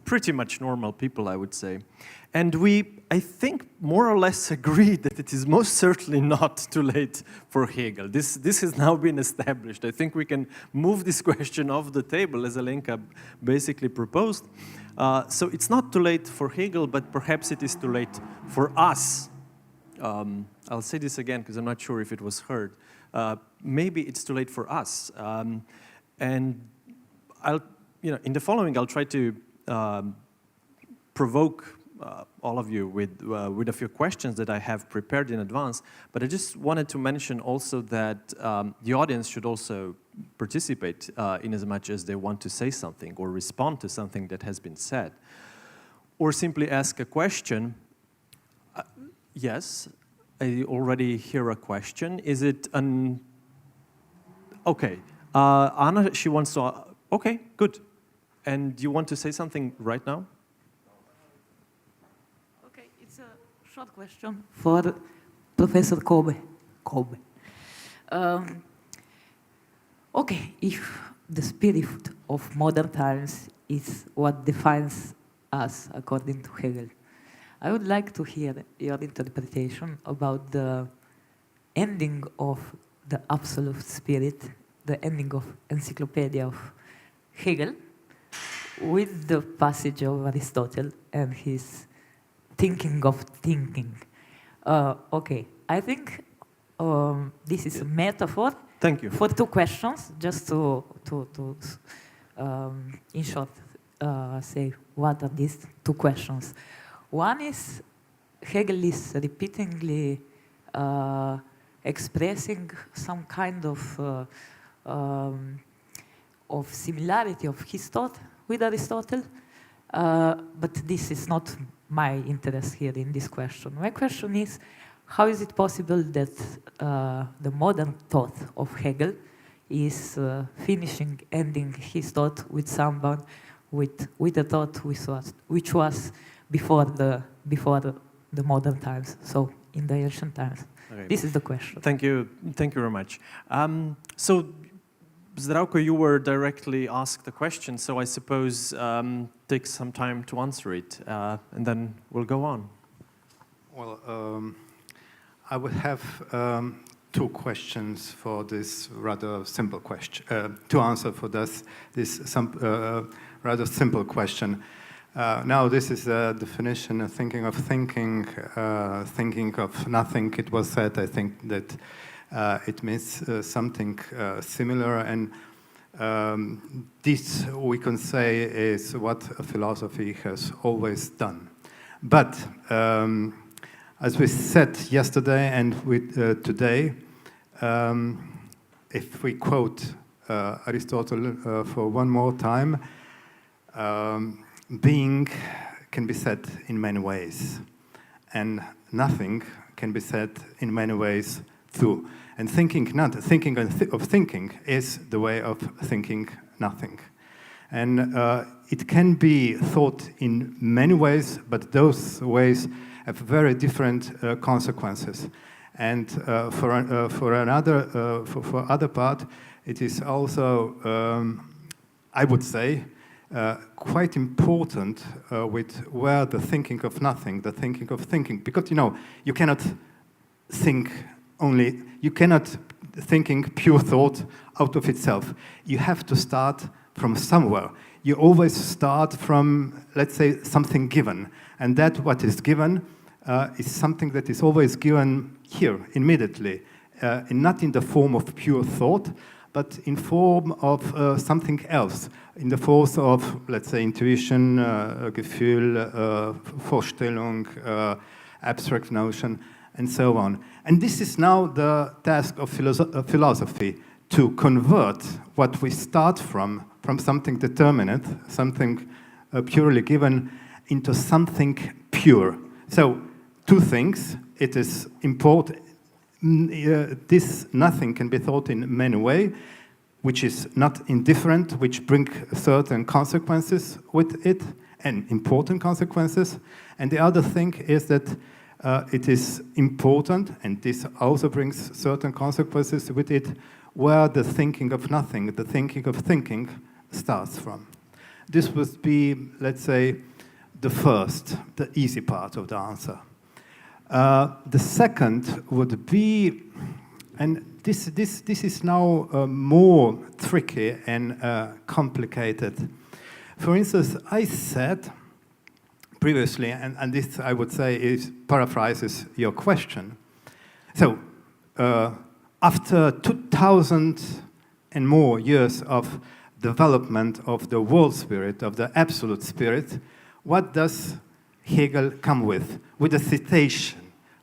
pretty much normal people, I would say. And we, I think, more or less agree that it is most certainly not too late for Hegel. This has now been established. I think we can move this question off the table, as Alenka basically proposed. So it's not too late for Hegel, but perhaps it is too late for us. I'll say this again, because I'm not sure if it was heard. Maybe it's too late for us. And in the following, I'll try to provoke all of you with a few questions that I have prepared in advance, but I just wanted to mention also that the audience should also participate in as much as they want to say something or respond to something that has been said, or simply ask a question. Yes, I already hear a question. Is it an... Okay, Anna, she wants to... Okay, good. And you want to say something right now? Okay, it's a short question for Professor Kobe. Okay, if the spirit of modern times is what defines us according to Hegel, I would like to hear your interpretation about the ending of the absolute spirit, the ending of Encyclopedia of Hegel, with the passage of Aristotle and his thinking of thinking. Okay, I think this is a metaphor. Thank you. For two questions, just to in short, say what are these two questions. One is Hegel is repeatedly expressing some kind of similarity of his thought with Aristotle, but this is not my interest here in this question. My question is, how is it possible that the modern thought of Hegel is ending his thought with someone with a thought which was before the modern times, so in the ancient times? Okay. This is the question. Thank you very much. So, Zdravko, you were directly asked the question, so I suppose take some time to answer it, and then we'll go on. Well, I would have two questions for this rather simple question, to answer for this rather simple question. Now, this is a definition of thinking of thinking, thinking of nothing. It was said, I think, that it means something similar, and this, we can say, is what philosophy has always done. But as we said yesterday and today, if we quote Aristotle for one more time, being can be said in many ways, and nothing can be said in many ways too. And thinking of thinking is the way of thinking nothing. And it can be thought in many ways, but those ways have very different consequences. And for other part, it is also, I would say, quite important with where the thinking of nothing, the thinking of thinking, because you cannot think only, you cannot thinking pure thought out of itself. You have to start from somewhere. You always start from, let's say, something given, and that what is given is something that is always given here, immediately, not in the form of pure thought, but in form of something else, in the force of, let's say, intuition, Gefühl, Vorstellung, abstract notion, and so on. And this is now the task of philosophy, to convert what we start from something determinate, something purely given, into something pure. So, two things. It is important. This nothing can be thought in many ways, which is not indifferent, which bring certain consequences with it, and important consequences. And the other thing is that it is important, and this also brings certain consequences with it, where the thinking of nothing, the thinking of thinking, starts from. This would be, let's say, the easy part of the answer. The second would be, and this is now more tricky and complicated. For instance, I said previously, and this I would say paraphrases your question. So, after 2,000 and more years of development of the world spirit, of the absolute spirit, what does Hegel come with? With a citation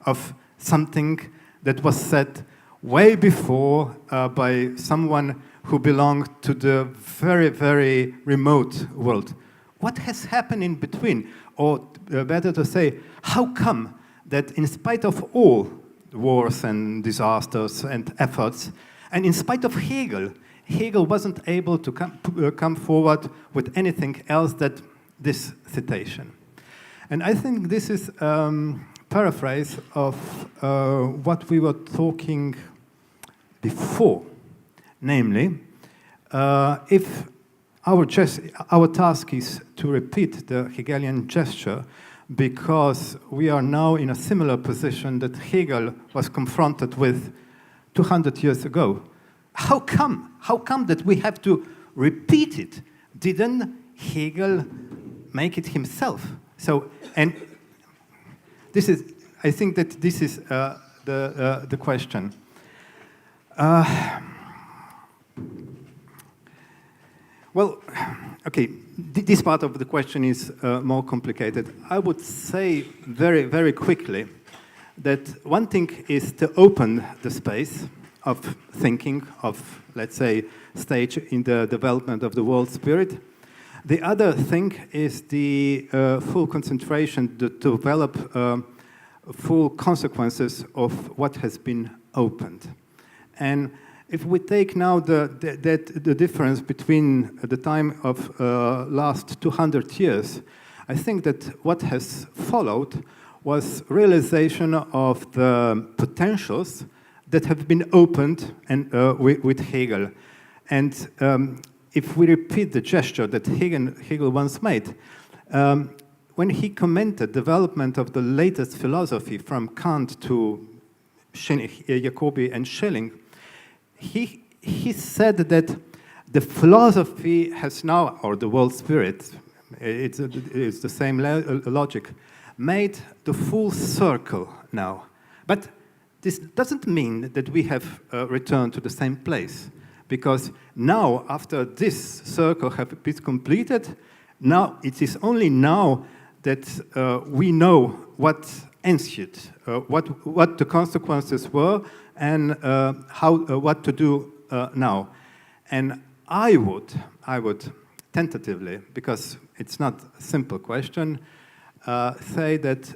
of something that was said way before by someone who belonged to the very, very remote world. What has happened in between? Or better to say, how come that in spite of all wars and disasters and efforts, and in spite of Hegel wasn't able to come forward with anything else than this citation. And I think this is paraphrase of what we were talking before. Namely, if our task is to repeat the Hegelian gesture, because we are now in a similar position that Hegel was confronted with 200 years ago. How come? How come that we have to repeat it? Didn't Hegel make it himself? So, and this is, I think that this is the question. Well, okay, this part of the question is more complicated. I would say very, very quickly that one thing is to open the space of thinking, of, let's say, stage in the development of the world spirit. The other thing is the full concentration to develop full consequences of what has been opened. And if we take now the difference between the time of last 200 years, I think that what has followed was realization of the potentials that have been opened and, with Hegel. And if we repeat the gesture that Hegel once made, when he commented development of the latest philosophy from Kant to Jacobi and Schelling, he said that the philosophy has now, or the world spirit, it's the same logic, made the full circle now. But this doesn't mean that we have returned to the same place, because now, after this circle has been completed, now it is only now that we know what ensued, what the consequences were, and what to do now. And I would tentatively, because it's not a simple question, say that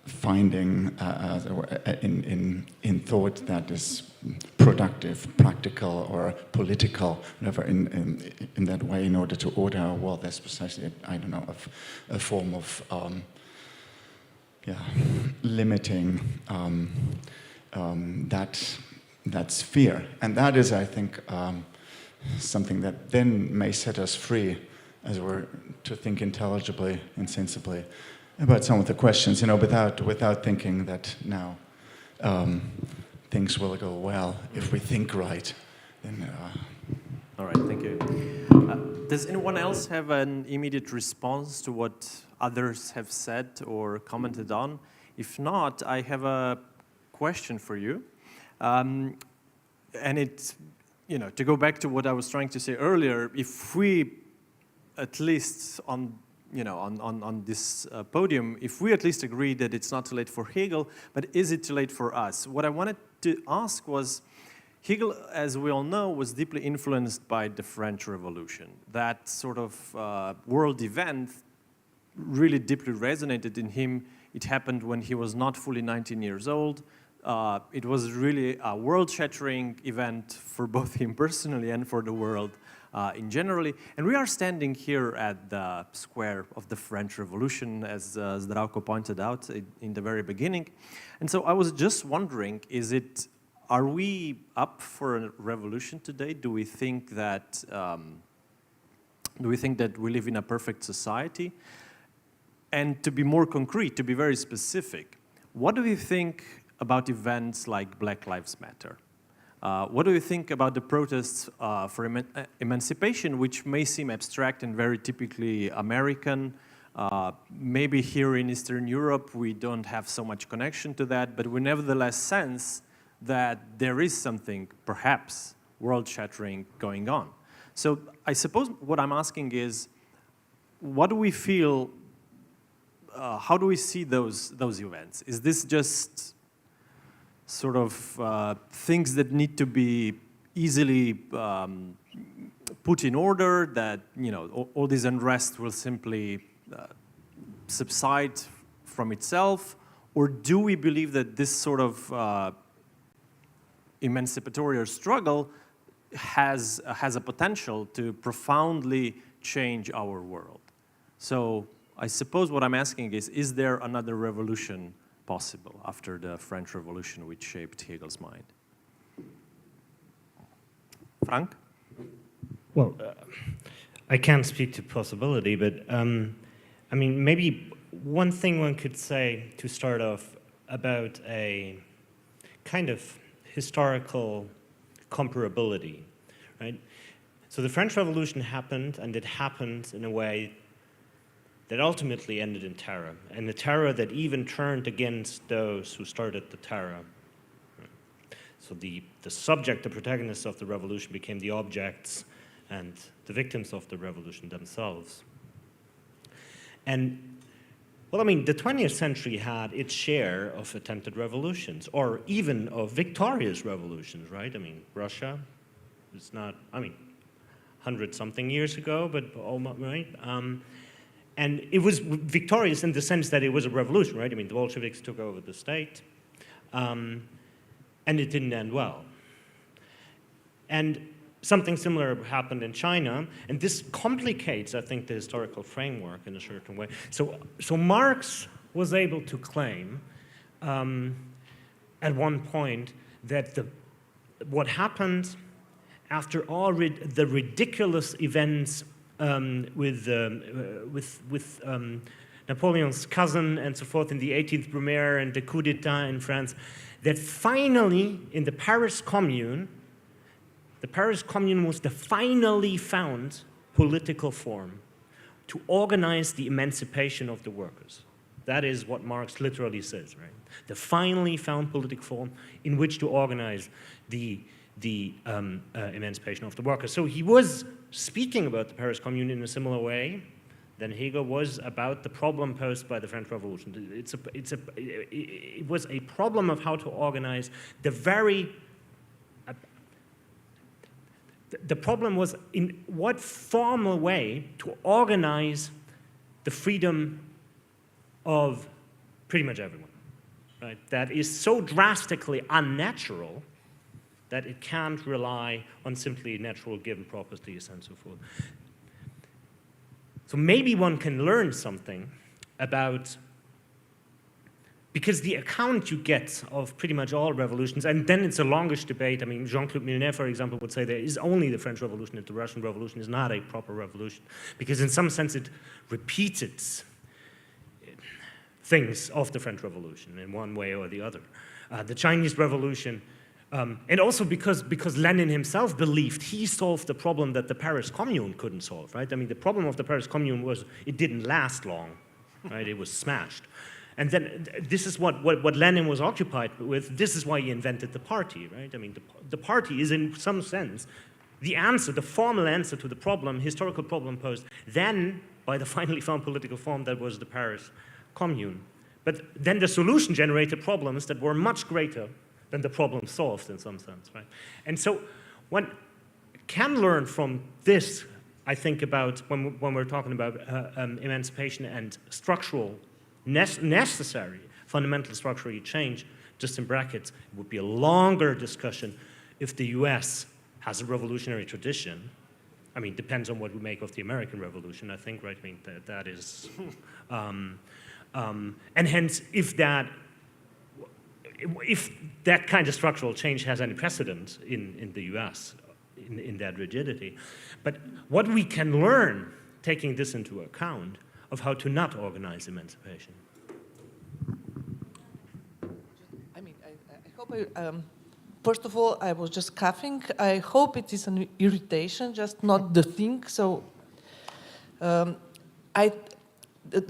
finding in thought that is productive, practical, or political, whatever, in that way, in order to order our world. That's precisely, I don't know, a form of limiting that sphere. And that is, I think, something that then may set us free, as it were, to think intelligibly and sensibly about some of the questions, without thinking that now things will go well if we think right. Then, All right, thank you. Does anyone else have an immediate response to what others have said or commented on? If not, I have a question for you. And it's, to go back to what I was trying to say earlier, if we, at least on this podium, if we at least agree that it's not too late for Hegel, but is it too late for us? What I wanted to ask was, Hegel, as we all know, was deeply influenced by the French Revolution. That sort of world event really deeply resonated in him. It happened when he was not fully 19 years old. It was really a world-shattering event for both him personally and for the world in generally. And we are standing here at the square of the French Revolution, as Zdravko pointed out in the very beginning. And so I was just wondering, are we up for a revolution today? Do we think that we live in a perfect society? And to be more concrete, to be very specific, what do you think about events like Black Lives Matter? What do you think about the protests for emancipation, which may seem abstract and very typically American? Maybe here in Eastern Europe, we don't have so much connection to that, but we nevertheless sense that there is something, perhaps, world-shattering going on. So I suppose what I'm asking is, what do we feel, how do we see those events? Is this just sort of things that need to be easily put in order, that all this unrest will simply subside from itself? Or do we believe that this sort of emancipatory struggle has a potential to profoundly change our world? So I suppose what I'm asking is there another revolution possible after the French Revolution, which shaped Hegel's mind? Frank? Well, I can't speak to possibility, but I mean, maybe one thing one could say to start off about a kind of historical comparability, right? So the French Revolution happened, and it happened in a way that ultimately ended in terror, and the terror that even turned against those who started the terror. So the subject, the protagonists of the revolution became the objects and the victims of the revolution themselves. And, well, I mean, the 20th century had its share of attempted revolutions, or even of victorious revolutions, right? I mean, Russia is not, 100-something years ago, but almost, right? And it was victorious in the sense that it was a revolution, right? I mean, the Bolsheviks took over the state, and it didn't end well. And something similar happened in China, and this complicates, I think, the historical framework in a certain way. So Marx was able to claim at one point that what happened after all the ridiculous events with Napoleon's cousin and so forth in the 18th Brumaire and the coup d'etat in France, that finally in the Paris Commune was the finally found political form to organize the emancipation of the workers. That is what Marx literally says, right? The finally found political form in which to organize the emancipation of the workers. So he was speaking about the Paris Commune in a similar way than Hegel was about the problem posed by the French Revolution. It was a problem of how to organize the problem was in what formal way to organize the freedom of pretty much everyone. right, that is so drastically unnatural that it can't rely on simply natural given properties and so forth. So maybe one can learn something about, because the account you get of pretty much all revolutions, and then it's a longish debate. I mean, Jean-Claude Milnet, for example, would say there is only the French Revolution, and the Russian Revolution is not a proper revolution, because in some sense it repeated things of the French Revolution in one way or the other. The Chinese Revolution, and also because Lenin himself believed he solved the problem that the Paris Commune couldn't solve, right? I mean, the problem of the Paris Commune was it didn't last long, right? It was smashed. And then this is what Lenin was occupied with. This is why he invented the party, right? I mean, the party is in some sense the answer, the formal answer to the problem, historical problem posed then by the finally found political form that was the Paris Commune. But then the solution generated problems that were much greater than the problem solved in some sense, right? And so one can learn from this, I think, about when we're talking about emancipation and structural, necessary, fundamental structural change, just in brackets, it would be a longer discussion if the US has a revolutionary tradition. I mean, depends on what we make of the American Revolution, I think, right? I mean, that is, and hence, if that kind of structural change has any precedent in the US, in that rigidity. But what we can learn, taking this into account, of how to not organize emancipation. I mean, I hope first of all, I was just coughing. I hope it is an irritation, just not the thing. So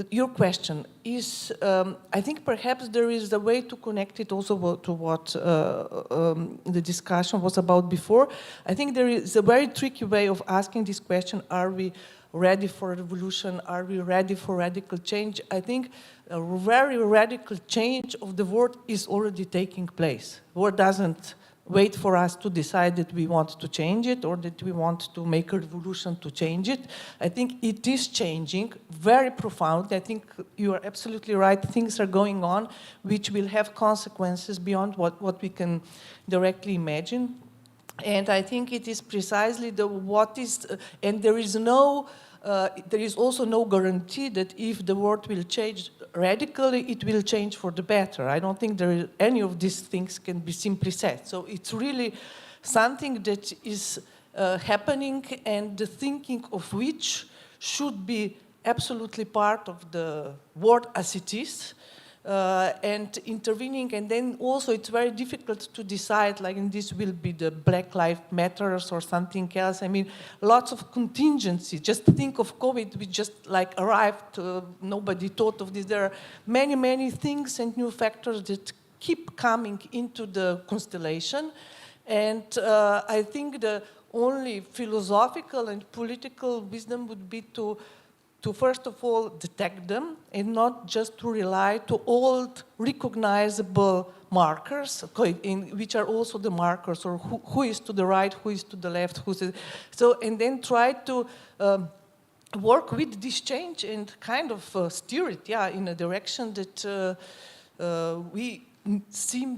your question is, I think perhaps there is a way to connect it also to what the discussion was about before. I think there is a very tricky way of asking this question, are we ready for a revolution? Are we ready for radical change? I think a very radical change of the world is already taking place. The world doesn't wait for us to decide that we want to change it or that we want to make a revolution to change it. I think it is changing very profoundly. I think you are absolutely right. Things are going on which will have consequences beyond what we can directly imagine. And I think it is precisely and there is also no guarantee that if the world will change radically, it will change for the better. I don't think any of these things can be simply said. So it's really something that is happening, and the thinking of which should be absolutely part of the world as it is. And intervening, and then also it's very difficult to decide, like, and this will be the Black Lives Matters or something else. I mean, lots of contingency. Just think of COVID, we just like arrived, nobody thought of this. There are many, many things and new factors that keep coming into the constellation. And I think the only philosophical and political wisdom would be to first of all detect them and not just to rely to old recognizable markers, which are also the markers, or who is to the right, who is to the left, and then try to work with this change and kind of steer it, in a direction that we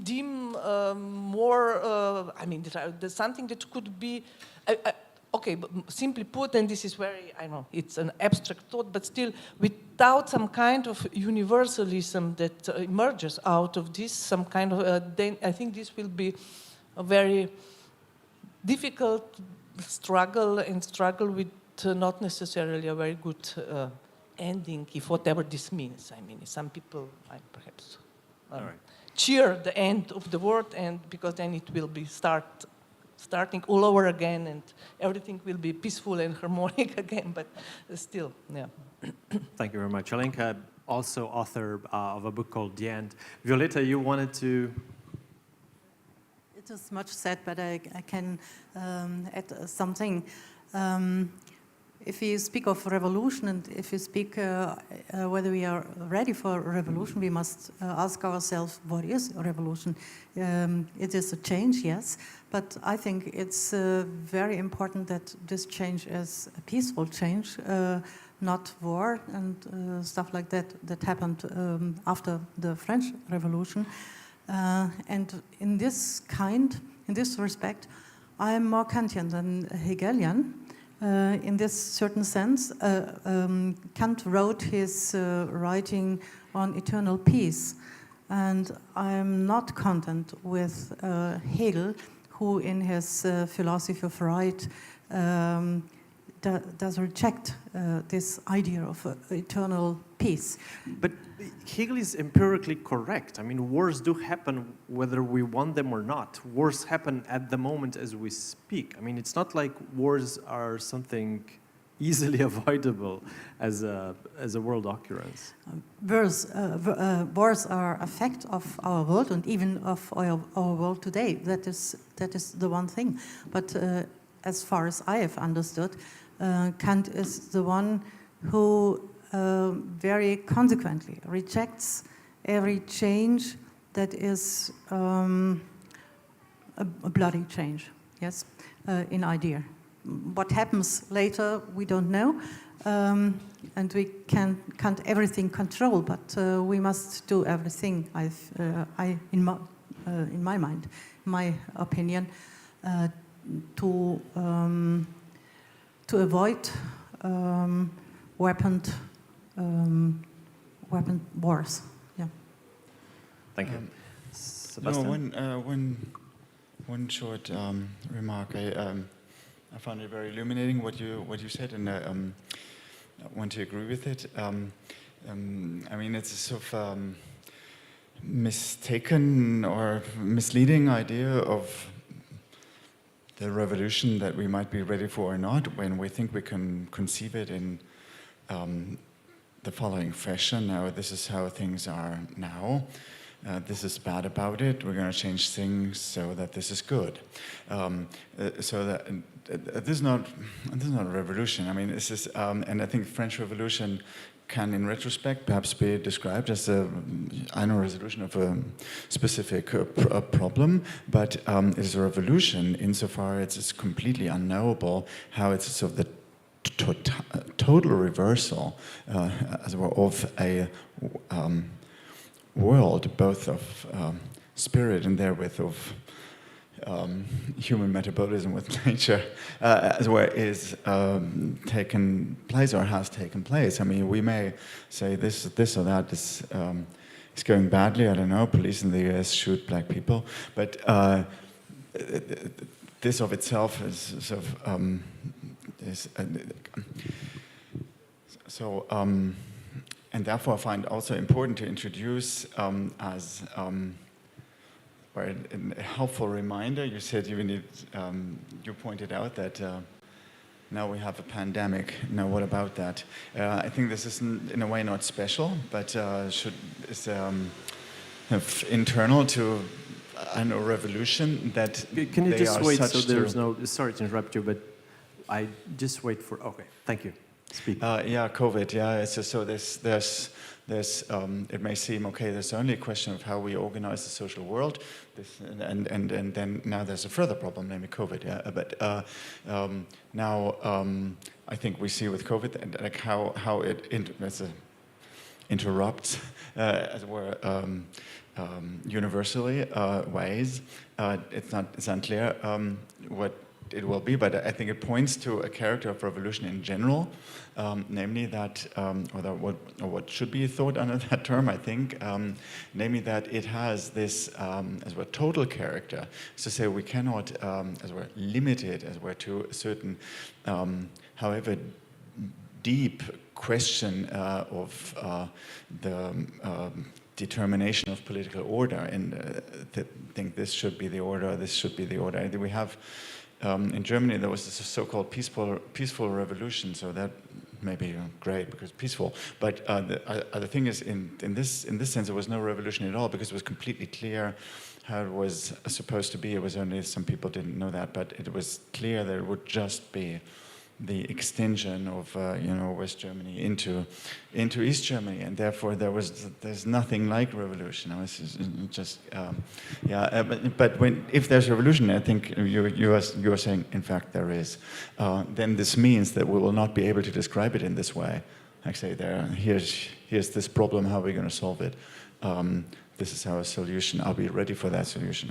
deem more. I mean, there's something that could be. Okay, but simply put, and this is very, I know, it's an abstract thought, but still, without some kind of universalism that emerges out of this, some kind of, then I think this will be a very difficult struggle, and struggle with not necessarily a very good ending, if whatever this means. I mean, some people perhaps cheer the end of the world, and because then it will be starting all over again, and everything will be peaceful and harmonic again, but still, yeah. Thank you very much. Alenka, also author of a book called The End. Violetta, you wanted to... It is much said, but I can add something. If you speak of revolution, and if you speak whether we are ready for a revolution, we must ask ourselves, what is a revolution? It is a change, yes, but I think it's very important that this change is a peaceful change, not war and stuff like that that happened after the French Revolution. And in this respect, I am more Kantian than Hegelian. In this certain sense, Kant wrote his writing on eternal peace, and I am not content with Hegel, who in his philosophy of right does reject this idea of eternal peace. But Hegel is empirically correct. I mean, wars do happen whether we want them or not. Wars happen at the moment as we speak. I mean, it's not like wars are something easily avoidable as a world occurrence. Wars are a fact of our world and even of our world today. That is the one thing. But as far as I have understood, Kant is the one who very consequently rejects every change that is a bloody change, yes, in idea. What happens later, we don't know, and we can't everything control, but we must do everything, in my mind, my opinion, to avoid weapon wars. Yeah. Thank you. No, Sebastian? one short remark. I found it very illuminating what you said, and I want to agree with it. I mean, it's a sort of mistaken or misleading idea of the revolution that we might be ready for or not when we think we can conceive it in the following fashion. Now, this is how things are now. This is bad about it. We're going to change things so that this is good. So that this is not a revolution. I mean, this is, and I think the French Revolution can, in retrospect, perhaps be described as a resolution of a specific problem, but it is a revolution insofar as it's completely unknowable how it's sort of the total reversal, as it were, of a world, both of spirit and therewith of human metabolism with nature, as well, is taken place or has taken place. I mean, we may say this or that is going badly. I don't know. Police in the US shoot black people, but this of itself is sort of and therefore I find also important to introduce as or a helpful reminder. You said you need. You pointed out that now we have a pandemic. Now, what about that? I think this is in a way not special, but is internal to revolution. That can you just wait? So there's no. Sorry to interrupt you, but I just wait for. Okay, thank you. Speak. Yeah, COVID. Yeah, it's just so there's it may seem okay. There's only a question of how we organize the social world. And then now there's a further problem, namely COVID. Yeah, but now I think we see with COVID and like how it interrupts, as it were, universally ways. It's unclear what it will be, but I think it points to a character of revolution in general, namely that, or what should be thought under that term, I think, namely that it has this, as well, total character. So say we cannot, as well, limit it, as well, to a certain, however deep question of the determination of political order, and think this should be the order, this should be the order. I think we have. In Germany, there was this so-called peaceful revolution, so that may be great because peaceful. But the thing is, in this sense, there was no revolution at all because it was completely clear how it was supposed to be. It was only some people didn't know that, but it was clear that it would just be the extension of West Germany into East Germany, and therefore there's nothing like revolution. But if there's revolution, I think you are saying in fact there is. Then this means that we will not be able to describe it in this way. Like say here's this problem. How are we going to solve it? This is our solution. Are we ready for that solution?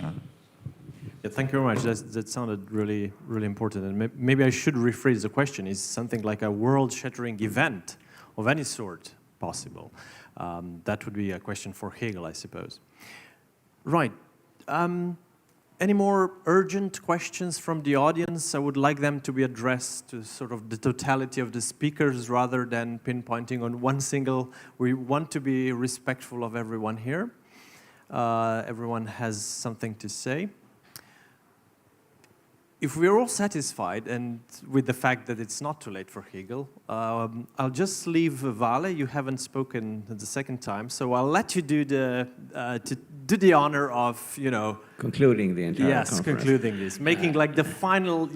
Yeah, thank you very much. That sounded really, really important. And maybe I should rephrase the question. Is something like a world-shattering event of any sort possible? That would be a question for Hegel, I suppose. Right. Any more urgent questions from the audience? I would like them to be addressed to sort of the totality of the speakers rather than pinpointing on one single. We want to be respectful of everyone here. Everyone has something to say. If we're all satisfied and with the fact that it's not too late for Hegel, I'll just leave Vale. You haven't spoken the second time, so I'll let you do the honor of, concluding the entire conference. Concluding this, making like the final,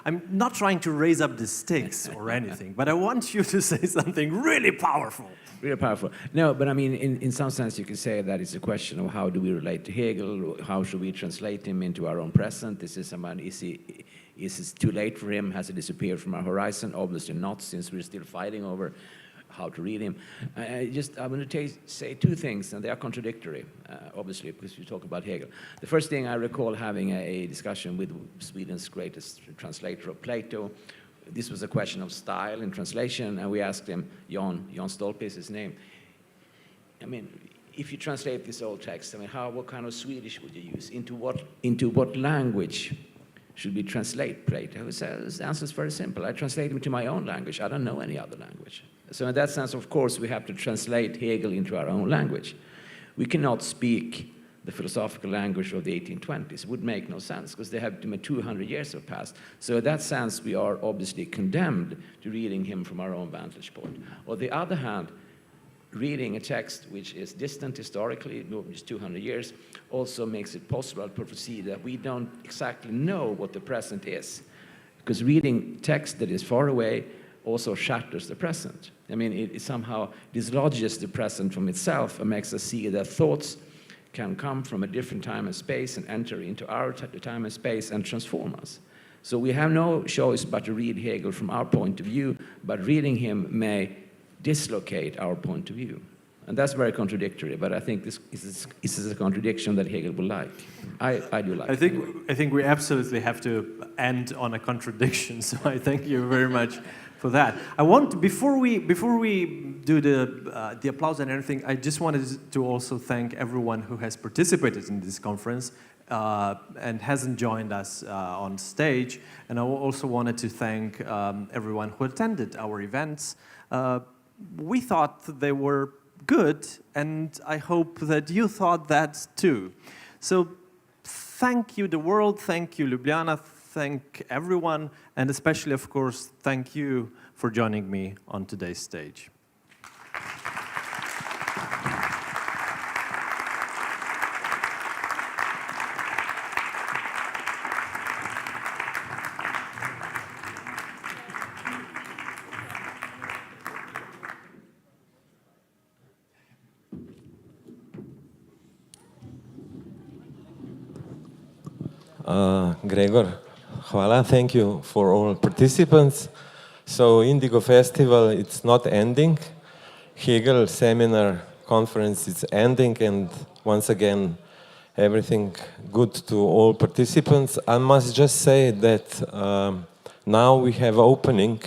I'm not trying to raise up the stakes or anything, but I want you to say something really powerful. Really powerful. No, but I mean, in some sense, you could say that it's a question of how do we relate to Hegel, how should we translate him into our own present? Is it too late for him? Has he disappeared from our horizon? Obviously not, since we're still fighting over how to read him. I'm going to say two things, and they are contradictory, obviously, because we talk about Hegel. The first thing, I recall having a discussion with Sweden's greatest translator of Plato. This was a question of style in translation, and we asked him, Jan Stolpe is his name. I mean, if you translate this old text, I mean, what kind of Swedish would you use? Into what language should we translate Plato? The answer is very simple. I translate him to my own language. I don't know any other language. So in that sense, of course, we have to translate Hegel into our own language. We cannot speak the philosophical language of the 1820s. It would make no sense, because they have 200 years have passed. So in that sense, we are obviously condemned to reading him from our own vantage point. On the other hand, reading a text which is distant historically, just 200 years, also makes it possible to foresee that we don't exactly know what the present is. Because reading text that is far away also shatters the present. I mean, it somehow dislodges the present from itself and makes us see that thoughts can come from a different time and space and enter into our time and space and transform us. So we have no choice but to read Hegel from our point of view, but reading him may dislocate our point of view. And that's very contradictory, but I think this is a contradiction that Hegel will like. I do like it. I think we absolutely have to end on a contradiction, so I thank you very much for that. I want, before we do the applause and everything, I just wanted to also thank everyone who has participated in this conference and hasn't joined us on stage. And I also wanted to thank everyone who attended our events. We thought they were good, and I hope that you thought that too. So thank you the world, thank you Ljubljana, thank everyone, and especially, of course, thank you for joining me on today's stage. Gregor, hvala, thank you for all participants. So Indigo Festival, it's not ending. Hegel Seminar Conference is ending, and once again, everything good to all participants. I must just say that now we have opening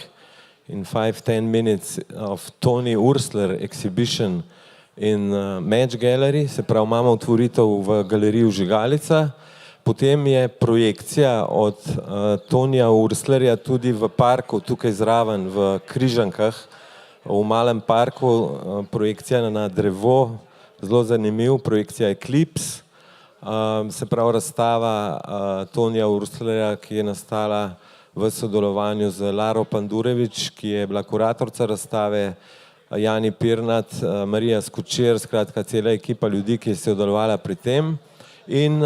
in 5-10 minutes of Toni Ursler exhibition in Match Gallery, se pravi imamo otvoritev v galeriji Žigalica. Potem je projekcija od Tonija Urslerja tudi v parku, tukaj zraven v Križankah, v malem parku, projekcija na drevo, zelo zanimiv, projekcija Eclipse, se pravi razstava Tonija Urslerja, ki je nastala v sodelovanju z Laro Pandurevič, ki je bila kuratorica razstave, Jani Pirnat, Marija Skočir, skratka cela ekipa ljudi, ki je sodelovala pri tem. In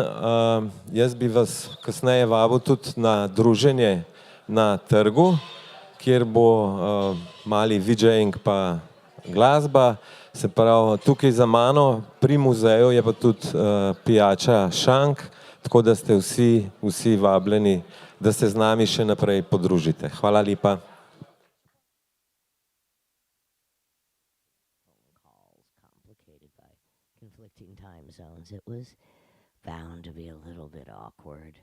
jaz bi vas kasneje vabil tudi na druženje na trgu, kjer bo mali VJing pa glasba. Se pravi, tukaj za mano pri muzeju je pa tudi pijača šank, tako da ste vsi vabljeni, da se z nami še naprej podružite. Hvala lepa. It was bound to be a little bit awkward.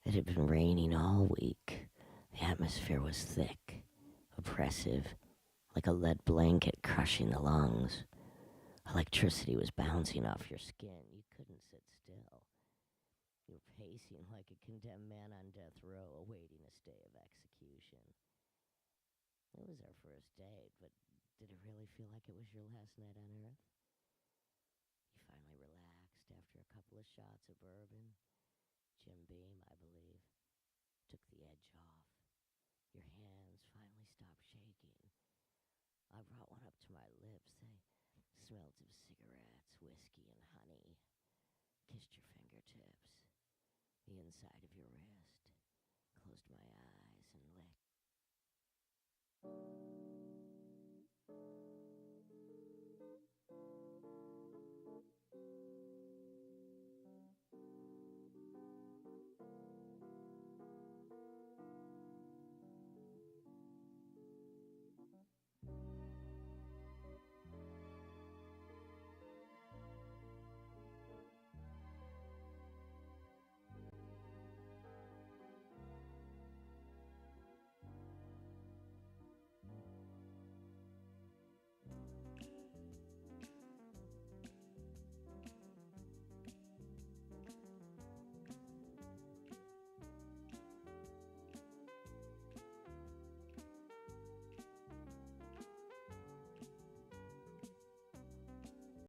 It had been raining all week. The atmosphere was thick, oppressive, like a lead blanket crushing the lungs. Electricity was bouncing off your skin. You couldn't sit still. You were pacing like a condemned man on death row awaiting a stay of execution. It was our first date, but did it really feel like it was your last night on Earth? You finally relaxed after a couple of shots of bourbon. Jim Beam, I believe, took the edge off. Your hands finally stopped shaking. I brought one up to my lips. They smelled of cigarettes, whiskey, and honey. Kissed your fingertips, the inside of your wrist. Closed my eyes and licked.